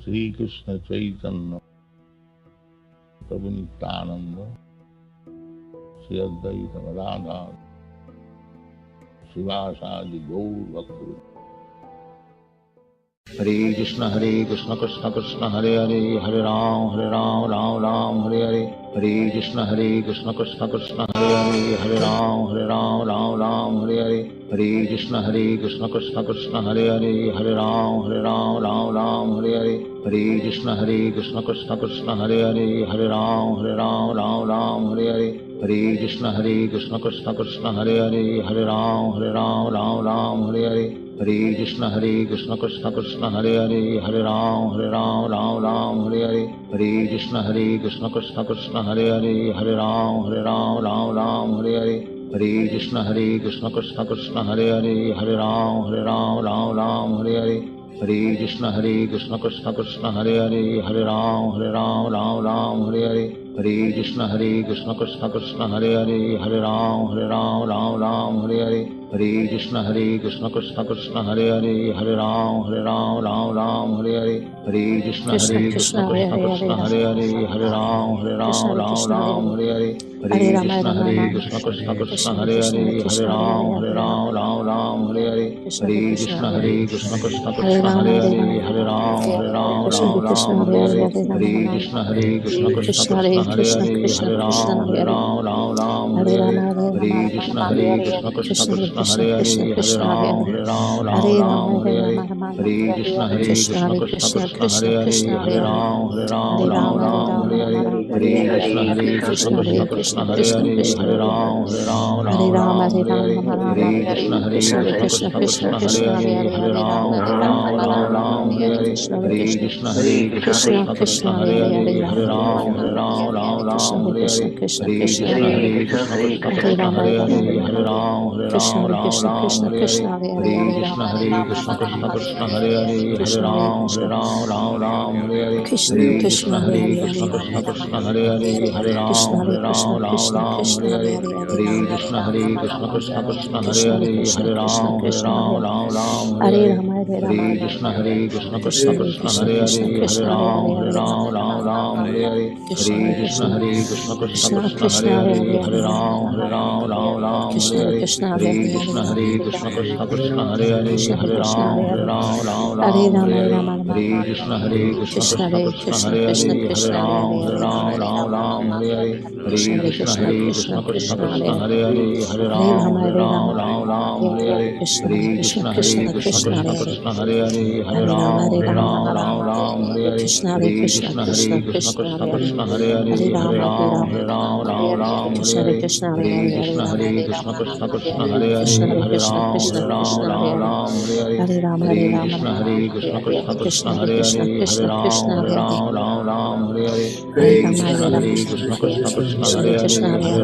Speaker 3: Sri Krishna Chaitanya Prabhu Nityananda Sri Advaita Radha Srivasadi Gaur Bhakti Hare Krishna Krishna Krishna Hare Hare Hare Ram Ram Ram Hare Hare Hare Krishna Krishna Krishna Hare Hare Hare Ram Ram Hare Hare Hare Krishna Krishna Hare Hare Hare Ram Ram Hare Hare Hare Krishna Krishna Hare Hare Hare Ram Hare Hare Hare Krishna Krishna Hare Hare Hare Ram Hare Hare Hare Krishna Krishna Hare Hare Hare Ram Hare Hare Hare Krishna Krishna Hare Hare Hare Ram Hare Hare Hare Krishna Krishna Hare Hare Hare Ram Hare Hare Hare Krishna Krishna Hare Hare Hare Ram Hare Hare Hare Krishna Krishna Hare Hare Hare Ram Hare Hare Hare Krishna Krishna Hare Hare Hare Ram Hare Hare Hare Krishna
Speaker 9: Krishna
Speaker 3: Krishna Hare Hare Hare Ram Hare Hare
Speaker 9: Hare
Speaker 3: Hare
Speaker 9: Rama
Speaker 3: Krishna
Speaker 9: Rama Rama
Speaker 3: Krishna
Speaker 9: Krishna
Speaker 3: Hare
Speaker 9: Krishna
Speaker 3: Hare Hare
Speaker 9: Krishna Hare
Speaker 3: Ram
Speaker 9: Hare
Speaker 3: Hare
Speaker 9: Krishna
Speaker 3: Hare
Speaker 9: Krishna
Speaker 3: Hare
Speaker 9: Hare
Speaker 3: Krishna
Speaker 9: Hare
Speaker 3: Krishna
Speaker 9: Rama
Speaker 3: Hare
Speaker 9: Hare
Speaker 3: Hare
Speaker 9: Rama
Speaker 3: Hare
Speaker 9: Krishna Krishna
Speaker 3: Ram
Speaker 9: Hare
Speaker 3: Hare
Speaker 9: Hare
Speaker 3: Hare
Speaker 9: Hare Rama
Speaker 3: Hare
Speaker 9: Rama
Speaker 3: Krishna Krishna
Speaker 9: Krishna
Speaker 3: Krishna
Speaker 9: Hare
Speaker 3: Hare
Speaker 9: Krishna
Speaker 3: Hare
Speaker 9: Krishna
Speaker 3: Hare
Speaker 9: Krishna Hare Hare
Speaker 3: Ram
Speaker 9: Hare
Speaker 3: Hare Hare
Speaker 9: Rama Hare Rama
Speaker 3: Hare
Speaker 9: Rama
Speaker 3: Krishna
Speaker 9: Krishna
Speaker 3: Krishna
Speaker 9: Krishna
Speaker 3: Hare
Speaker 9: Krishna
Speaker 3: Hare Hare
Speaker 9: Krishna Hare Hare
Speaker 3: Ram
Speaker 9: Hare Rama
Speaker 3: Hare
Speaker 9: Hare
Speaker 3: Hare
Speaker 9: Rama Rama
Speaker 3: Hare Krishna
Speaker 9: Krishna Hare Krishna
Speaker 3: Krishna
Speaker 9: Krishna
Speaker 3: Hare
Speaker 9: Krishna
Speaker 3: Hare
Speaker 9: Hare
Speaker 3: Hare
Speaker 9: Hare Hare Rama Hare
Speaker 3: Ram
Speaker 9: Rama
Speaker 3: Hare
Speaker 9: Rama
Speaker 3: Hare
Speaker 9: Rama
Speaker 3: Hare Krishna
Speaker 9: Krishna Hare
Speaker 3: Krishna
Speaker 9: Krishna
Speaker 3: Hare
Speaker 9: Krishna
Speaker 3: Hare
Speaker 9: Krishna
Speaker 3: Hare
Speaker 9: Hare Hare Hare Rama Hare Rama Rama
Speaker 3: Hare
Speaker 9: Rama
Speaker 3: Krishna
Speaker 9: Krishna Krishna
Speaker 3: Krishna Hare
Speaker 9: Krishna Hare
Speaker 3: Hare
Speaker 9: Hare
Speaker 3: Hare
Speaker 9: Hare Rama Hare Rama Rama Rama Krishna Hare
Speaker 3: Hare
Speaker 9: Krishna
Speaker 3: Krishna
Speaker 9: Krishna
Speaker 3: Krishna
Speaker 9: Krishna
Speaker 3: Hare
Speaker 9: Hare
Speaker 3: Hare
Speaker 9: Hare
Speaker 3: Hare
Speaker 9: Rama Hare Rama Krishna Hare
Speaker 3: Hare
Speaker 9: Krishna Krishna
Speaker 3: Hare
Speaker 9: Krishna
Speaker 3: Krishna
Speaker 9: Hare Hare
Speaker 3: Krishna
Speaker 9: Hare
Speaker 3: Krishna
Speaker 9: Rama Hare
Speaker 3: Hare
Speaker 9: Rama
Speaker 3: Hare
Speaker 9: Rama Krishna Hare Krishna Krishna
Speaker 3: Hare
Speaker 9: Krishna Hare Hare
Speaker 3: Hare
Speaker 9: Hare Rama
Speaker 3: Krishna
Speaker 9: Hare Rama
Speaker 3: Krishna
Speaker 9: Rama
Speaker 3: Krishna Hare Hare Hare
Speaker 9: Krishna Hare Krishna Krishna
Speaker 3: Hare
Speaker 9: Krishna Hare Hare Hare Rama Rama
Speaker 3: Krishna Hare Hare Hare
Speaker 9: Krishna
Speaker 3: Ram
Speaker 9: Hare
Speaker 3: Hare
Speaker 9: Krishna Krishna
Speaker 3: Ram
Speaker 9: Krishna
Speaker 3: Hare
Speaker 9: Hare
Speaker 3: Hare
Speaker 9: Hare Hare
Speaker 3: Hare
Speaker 9: Rama Hare
Speaker 3: Krishna
Speaker 9: Rama Rama
Speaker 3: Krishna Hare
Speaker 9: Krishna Hare
Speaker 3: Hare
Speaker 9: Krishna
Speaker 3: Hare
Speaker 9: Krishna
Speaker 3: Ram Hare
Speaker 9: Krishna Hare
Speaker 3: Ram Hare
Speaker 9: Hare
Speaker 3: Hare
Speaker 9: Rama Hare Rama
Speaker 3: Hare
Speaker 9: Rama
Speaker 3: Krishna
Speaker 9: Krishna Hare
Speaker 3: Krishna
Speaker 9: Krishna
Speaker 3: Hare
Speaker 9: Krishna
Speaker 3: Hare Hare
Speaker 9: Krishna Hare Hare
Speaker 3: Ram
Speaker 9: Hare Rama Rama
Speaker 3: Ram
Speaker 9: Rama
Speaker 3: Hare Hare
Speaker 9: Krishna
Speaker 3: Hare
Speaker 9: Hare
Speaker 3: Krishna
Speaker 9: Krishna Krishna
Speaker 3: Krishna
Speaker 9: Krishna
Speaker 3: Hare
Speaker 9: Hare
Speaker 3: Hare
Speaker 9: Hare
Speaker 3: Hare
Speaker 9: Hare Rama
Speaker 3: Ram
Speaker 9: Rama
Speaker 3: Ram Hare
Speaker 9: Krishna Hare
Speaker 3: Hare
Speaker 9: Krishna Hare
Speaker 3: Hare
Speaker 9: Hare
Speaker 3: Krishna
Speaker 9: Rama Hare
Speaker 3: Krishna
Speaker 9: Rama
Speaker 3: Krishna Hare Hare
Speaker 9: Krishna Hare
Speaker 3: Hare
Speaker 9: Krishna
Speaker 3: Ram
Speaker 9: Hare Hare Hare
Speaker 3: Ram
Speaker 9: Rama
Speaker 3: Hare
Speaker 9: Hare
Speaker 3: Hare
Speaker 9: Rama Rama
Speaker 3: Hare Krishna
Speaker 9: Krishna Hare
Speaker 3: Krishna
Speaker 9: Krishna
Speaker 3: Hare
Speaker 9: Krishna
Speaker 3: Hare Hare
Speaker 9: Krishna Hare
Speaker 3: Ram
Speaker 9: Hare Rama Hare Rama
Speaker 3: Ram
Speaker 9: Rama
Speaker 3: Hare Hare
Speaker 9: Krishna
Speaker 3: Hare
Speaker 9: Hare
Speaker 3: Krishna
Speaker 9: Krishna Krishna
Speaker 3: Krishna
Speaker 9: Krishna Hare
Speaker 3: Krishna
Speaker 9: Hare
Speaker 3: Hare Hare Hare
Speaker 9: Hare
Speaker 3: Ram
Speaker 9: Rama Hare Rama
Speaker 3: Ram Hare Hare
Speaker 9: Krishna Hare
Speaker 3: Hare
Speaker 9: Krishna
Speaker 3: Krishna
Speaker 9: Krishna
Speaker 3: Krishna
Speaker 9: Krishna Hare Hare
Speaker 3: Krishna Hare Hare Hare
Speaker 9: Hare Rama Hare Rama Rama
Speaker 3: Ram Hare Hare
Speaker 9: Krishna Hare
Speaker 3: Hare
Speaker 9: Krishna
Speaker 3: Krishna
Speaker 9: Krishna
Speaker 3: Krishna
Speaker 9: Krishna Hare Hare
Speaker 3: Krishna Hare
Speaker 9: Hare
Speaker 3: Hare Hare
Speaker 9: Rama Hare
Speaker 3: Ram
Speaker 9: Rama
Speaker 3: Ram Hare
Speaker 9: Krishna Hare
Speaker 3: Hare
Speaker 9: Krishna Hare
Speaker 3: Hare
Speaker 9: Hare Hare
Speaker 3: Krishna
Speaker 9: Rama Hare
Speaker 3: Krishna
Speaker 9: Rama
Speaker 3: Krishna
Speaker 9: Rama
Speaker 3: Krishna Hare
Speaker 9: Krishna
Speaker 3: Hare
Speaker 9: Hare
Speaker 3: Hare
Speaker 9: Krishna
Speaker 3: Ram
Speaker 9: Krishna Krishna Hare Hare
Speaker 3: Ram Hare Hare
Speaker 9: Hare Rama Hare
Speaker 3: Hare
Speaker 9: Rama
Speaker 3: Krishna
Speaker 9: Rama
Speaker 3: Krishna Krishna
Speaker 9: Krishna
Speaker 3: Krishna
Speaker 9: Hare
Speaker 3: Hare
Speaker 9: Krishna
Speaker 3: Hare Hare
Speaker 9: Krishna Krishna
Speaker 3: Ram
Speaker 9: Hare Hare
Speaker 3: Ram Hare Hare
Speaker 9: Hare
Speaker 3: Hare
Speaker 9: Rama
Speaker 3: Krishna
Speaker 9: Hare Rama
Speaker 3: Krishna Krishna Krishna
Speaker 9: Krishna Hare
Speaker 3: Hare
Speaker 9: Krishna
Speaker 3: Hare
Speaker 9: Hare
Speaker 3: Hare
Speaker 9: Hare Hare
Speaker 3: Ram
Speaker 9: Rama Hare Rama Rama
Speaker 3: Ram Hare Hare
Speaker 9: Krishna Hare
Speaker 3: Hare
Speaker 9: Krishna
Speaker 3: Krishna
Speaker 9: Hare Hare
Speaker 3: Krishna Krishna
Speaker 9: Hare
Speaker 3: Krishna
Speaker 9: Rama
Speaker 3: Hare
Speaker 9: Hare Rama
Speaker 3: Hare Hare
Speaker 9: Krishna Hare Krishna
Speaker 3: Ram
Speaker 9: Krishna
Speaker 3: Hare Hare
Speaker 9: Krishna Hare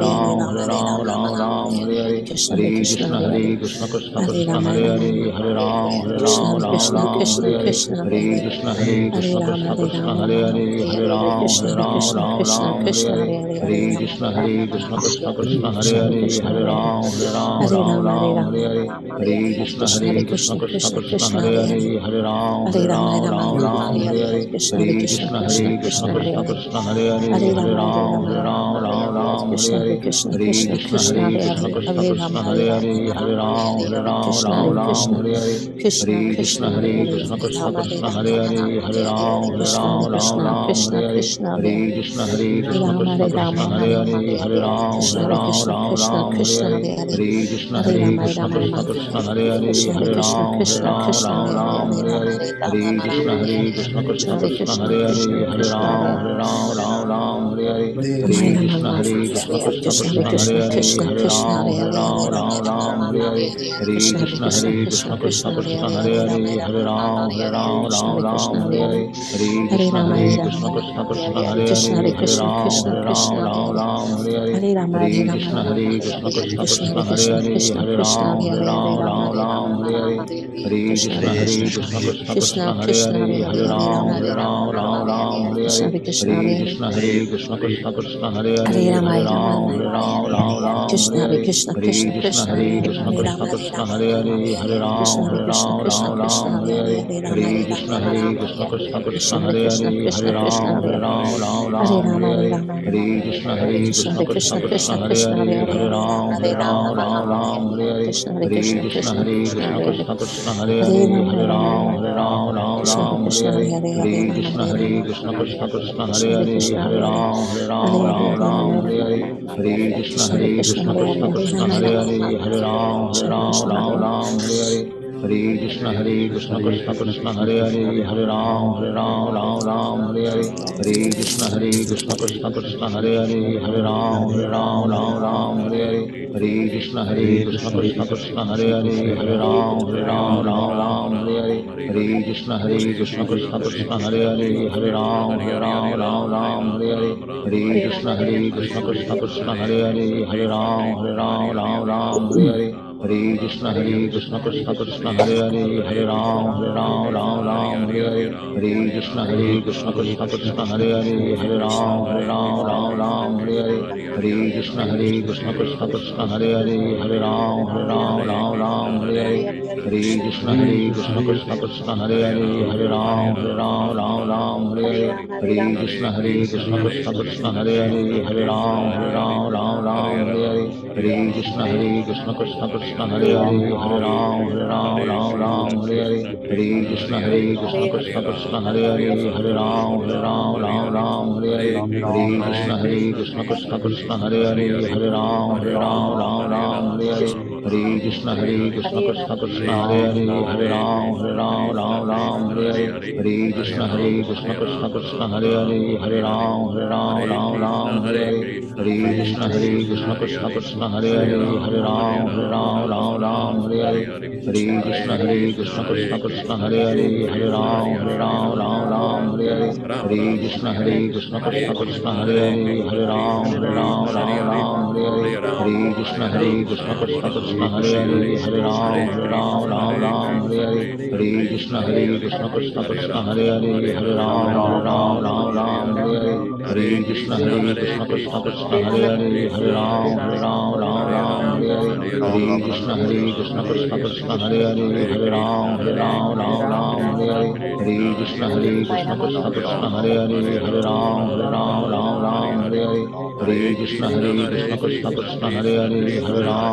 Speaker 3: Hare
Speaker 9: Hare
Speaker 3: Krishna
Speaker 9: Hare
Speaker 3: Krishna
Speaker 9: Rama
Speaker 3: Krishna
Speaker 9: Hare
Speaker 3: Krishna
Speaker 9: Rama
Speaker 3: Hare
Speaker 9: Rama
Speaker 3: Hare Hare
Speaker 9: Krishna Hare Krishna Krishna
Speaker 3: Ram Hare
Speaker 9: Krishna
Speaker 3: Hare
Speaker 9: Hare Hare Hare
Speaker 3: Hare
Speaker 9: Rama
Speaker 3: Krishna
Speaker 9: Hare Rama
Speaker 3: Krishna Krishna Krishna Hare
Speaker 9: Krishna Hare
Speaker 3: Hare
Speaker 9: Krishna
Speaker 3: Hare
Speaker 9: Hare Hare Hare Rama, Hare Rama, Hare Krishna, Hare Krishna, Krishna Krishna, Hare Hare, Hare Rama, Hare Rama, Hare Rama, Hare Krishna, Hare Krishna, Krishna Krishna, Hare Hare, Hare Rama, Hare Rama, Hare Rama, Hare Krishna, Hare Krishna, Krishna Krishna, Hare Hare, Hare Rama, Hare Rama, Hare Rama, Hare Krishna, Hare Krishna, Krishna Krishna, Hare Hare, Hare Rama, Hare Rama, Krishna Hare Krishna, Krishna Krishna Hare Hare, Hare Rama, Hare Rama, Hare Rama, Hare Krishna, Hare Krishna, Krishna Krishna Hare Hare, Hare Rama, Hare Rama, Krishna Hare Krishna, Krishna Krishna Hare Hare, Hare Rama, Hare Rama, Hare Krishna Hare Krishna, Krishna Krishna Hare Hare, Rama, Hare Rama, Krishna Hare Krishna, Krishna Krishna Hare Hare, Hare Rama, Hare Rama, Krishna Hare Krishna, Krishna Krishna Hare Hare, Hare Rama, Hare Rama, Krishna Hare Krishna, Hare Hare, Hare Rama, Hare Rama, Krishna Hare Krishna, Krishna Krishna Hare Hare, Hare Rama, Hare Rama, Krishna Hare Krishna, Krishna Krishna Hare Hare, Hare Rama, Hare Rama, Krishna Hare Krishna, Krishna Krishna Hare Hare, Hare Rama, Hare Rama, Krishna Hare Krishna, Hare Hare, Hare Rama, Hare Rama, Krishna Hare Krishna, Krishna Krishna Hare Hare, Hare Rama, Hare Rama, Krishna Hare Krishna, Krishna Krishna Hare Hare, Hare Rama, Hare Rama, Krishna Hare Krishna, Krishna Krishna Hare Hare, Hare Rama,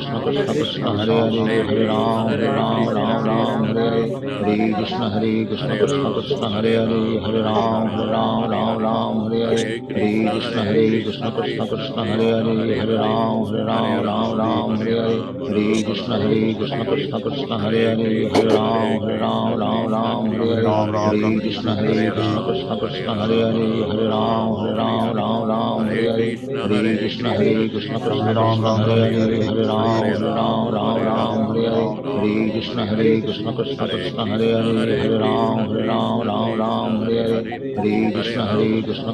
Speaker 9: Hare Rama, Krishna Hare Krishna, Krishna Krishna Hare Hare, Hare Rama, Hare Rama, Krishna Hare Krishna, Krishna Krishna Hare Hare, Hare Rama, Hare Rama, Krishna Hare Krishna,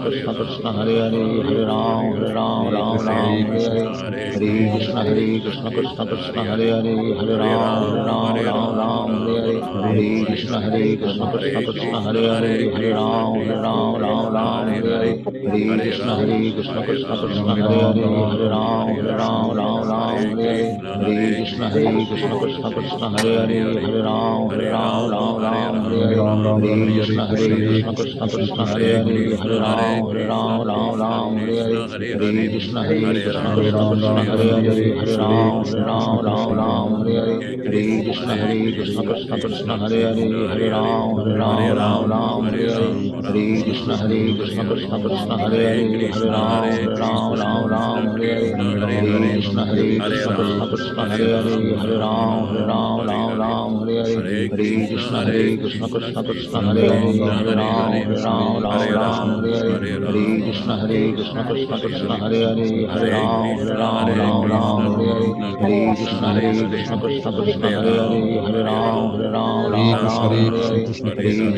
Speaker 9: Hare Hare, Hare Rama, Hare Rama, Krishna Hare Krishna, Hare Hare, Hare Hare, Hare Rama, Hare Rama, Krishna Hare Krishna, Hare Hare, Hare Rama, Hare Rama, Krishna Hare Krishna, Hare Hare, Krishna Hare Hare Hare Ram Hare Ram Ram Ram Hare Hare Hare Krishna Krishna Krishna Hare Hare Hare Ram Hare Ram Ram Ram Hare Hare Hare Krishna Krishna Krishna Hare Hare Hare Ram Hare Ram Ram Ram Hare Hare Hare Krishna Krishna Krishna Hare Hare Hare Ram Hare Ram Ram Ram Hare Hare Hare Krishna Krishna Krishna Hare Hare Hare Ram Hare Ram Ram Ram Hare Hare Hare Krishna Krishna Krishna Hare Hare Hare Ram Hare Ram Ram Ram Hare Hare Hare Krishna Krishna Krishna Hare Hare Hare Ram Hare Ram Ram Ram Hare Hare Hare Krishna Krishna Krishna Hare Hare Hare Ram Hare Ram Ram Ram Hare Hare Hare Krishna Krishna Krishna Hare Hare Hare Ram Hare Ram Ram Ram Hare Hare Hare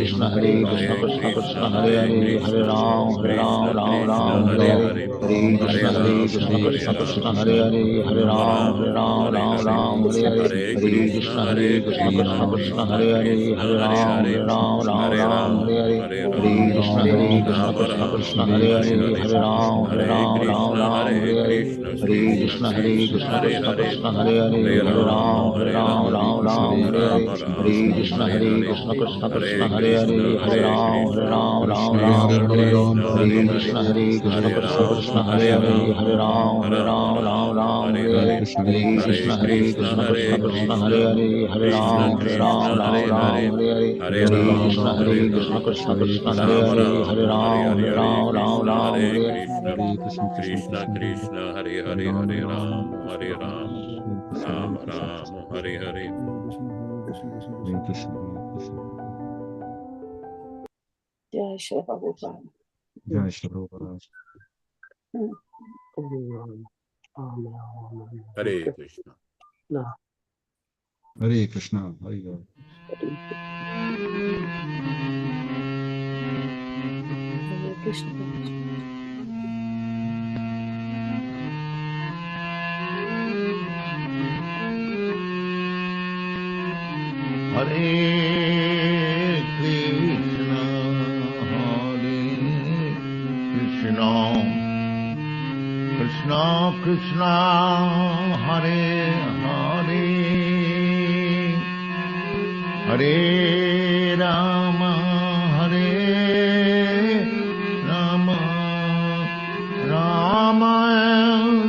Speaker 9: Krishna Krishna Krishna Hare Hare Hare Ram Hare Ram Ram Ram Hare Hare Hare Krishna Krishna Krishna Hare Hare Hare Ram Hare Ram Ram Ram Hare Hare Hare Krishna Krishna Krishna Hare Hare Hare Ram Hare Ram Ram Ram Hare Hare Hare Krishna Krishna Krishna Hare Hare Hare Ram Hare Ram Ram Ram Hare Hare Hare Krishna Krishna Krishna Hare Hare Hare Ram Hare Ram Ram Ram Hare Hare Hare Krishna Krishna Krishna Hare Hare Hare Ram Hare Ram Ram Ram Hare Hare Hare Krishna Krishna Krishna Hare Hare Hare Ram Hare Ram Ram Ram Hare Hare Hare Krishna Krishna Krishna Hare Hare Hare Ram Hare Ram Ram Ram Hare Hare Hare Krishna Krishna Krishna Hare Hare Hare Ram Hare Ram Ram Ram Hare Hare Hare Krishna Krishna Krishna Hare Hare Hare Ram Hare Ram Ram Ram Hare Hare
Speaker 4: Krishna Krishna Hare Hare Hare Ram Hare Ram Ram Ram Hare Hare
Speaker 10: Jai Shri Prabhupada.
Speaker 6: Jai Shri Prabhupada.
Speaker 4: Hare Krishna.
Speaker 6: Hare Krishna. Hare Krishna.
Speaker 10: Hare Krishna.
Speaker 3: Hare Krishna, Krishna Krishna, Hare Hare, Hare Rama, Hare Rama, Rama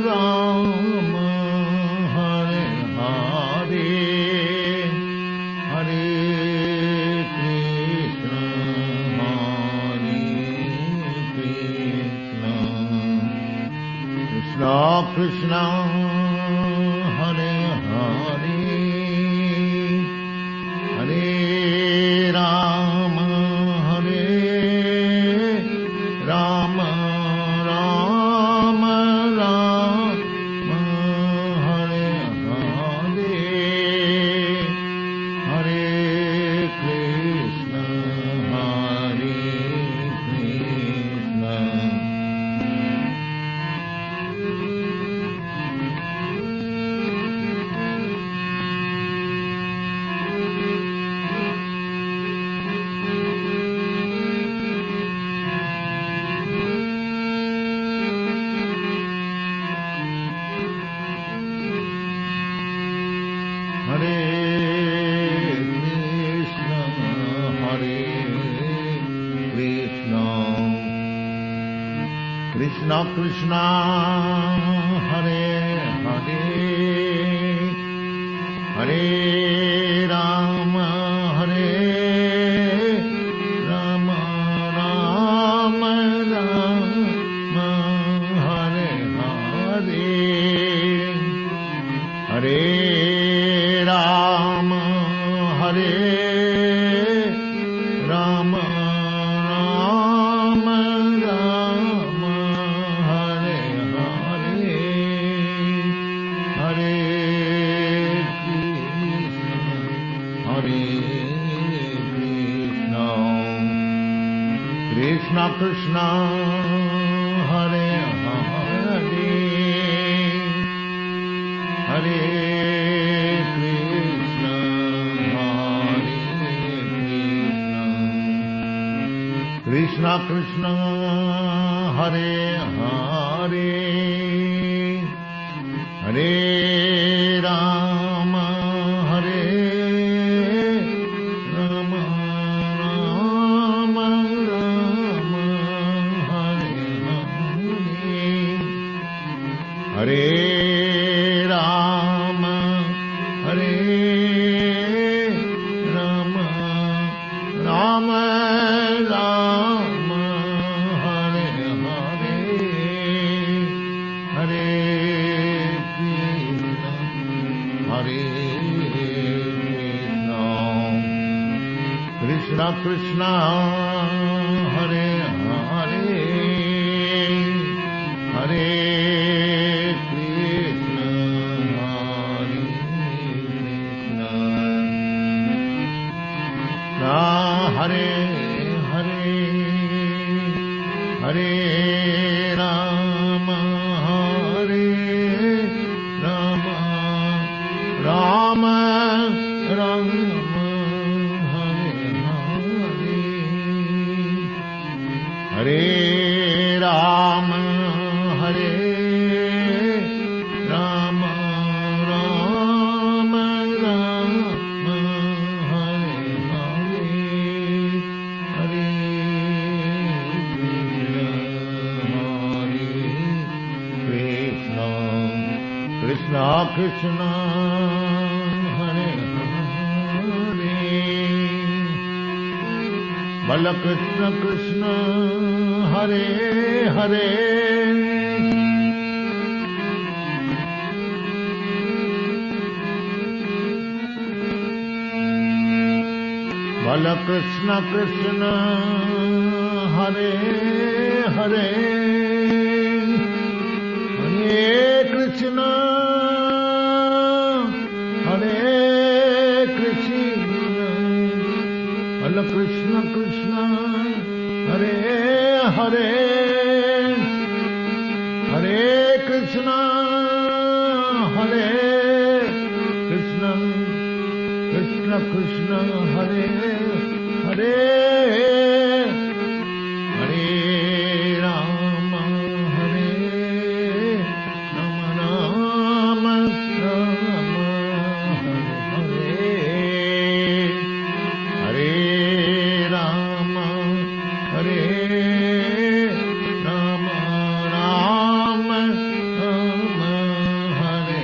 Speaker 3: Rama, Hare Hare, Hare Krishna, Krishna Krishna, Hare Hare, Hare Rama, Hare Rama, Rama Rama, Hare Hare, Hare Krishna, Hare Krishna. Hare Krishna, Hare Krishna, Krishna Krishna, Hare Hare, Hare Rama, Hare Rama, Rama Rama, Hare Hare, Hare Rama, Hare Rama, Rama Rama, Hare Hare, Hare Krishna, Krishna Krishna, Hare Hare, Hare Krishna, Krishna Krishna, Hare Hare Hare Rama Hare Rama Rama Rama Hare Hare Hare Rama Hare Rama Rama Rama Hare Hare Hare Krishna Krishna Krishna Hare Hare Hare Krishna Hare Krishna Hare Hare Hare Rama Hare Rama Rama Rama Hare Hare Hare Rama Hare Rama Rama Rama Hare Hare Krishna Krishna Krishna Hare Hare Bala Krishna Krishna Hare Hare Bala Krishna Krishna Hare Hare Hare Krishna Hare Krishna Bala Krishna Krishna Hare Hare Hare Krishna Hare Krishna Krishna Krishna Hare Hare Hare Rama Hare Rama Rama Rama Hare Hare Rama Hare Rama Rama Rama Hare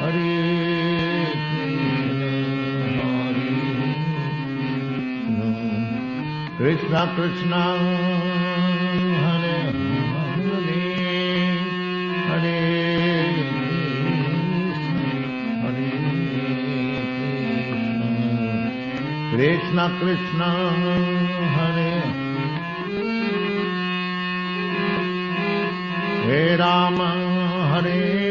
Speaker 3: Hare Krishna Krishna Hare Hare Hare Krishna Krishna Hare Hare Rama Hare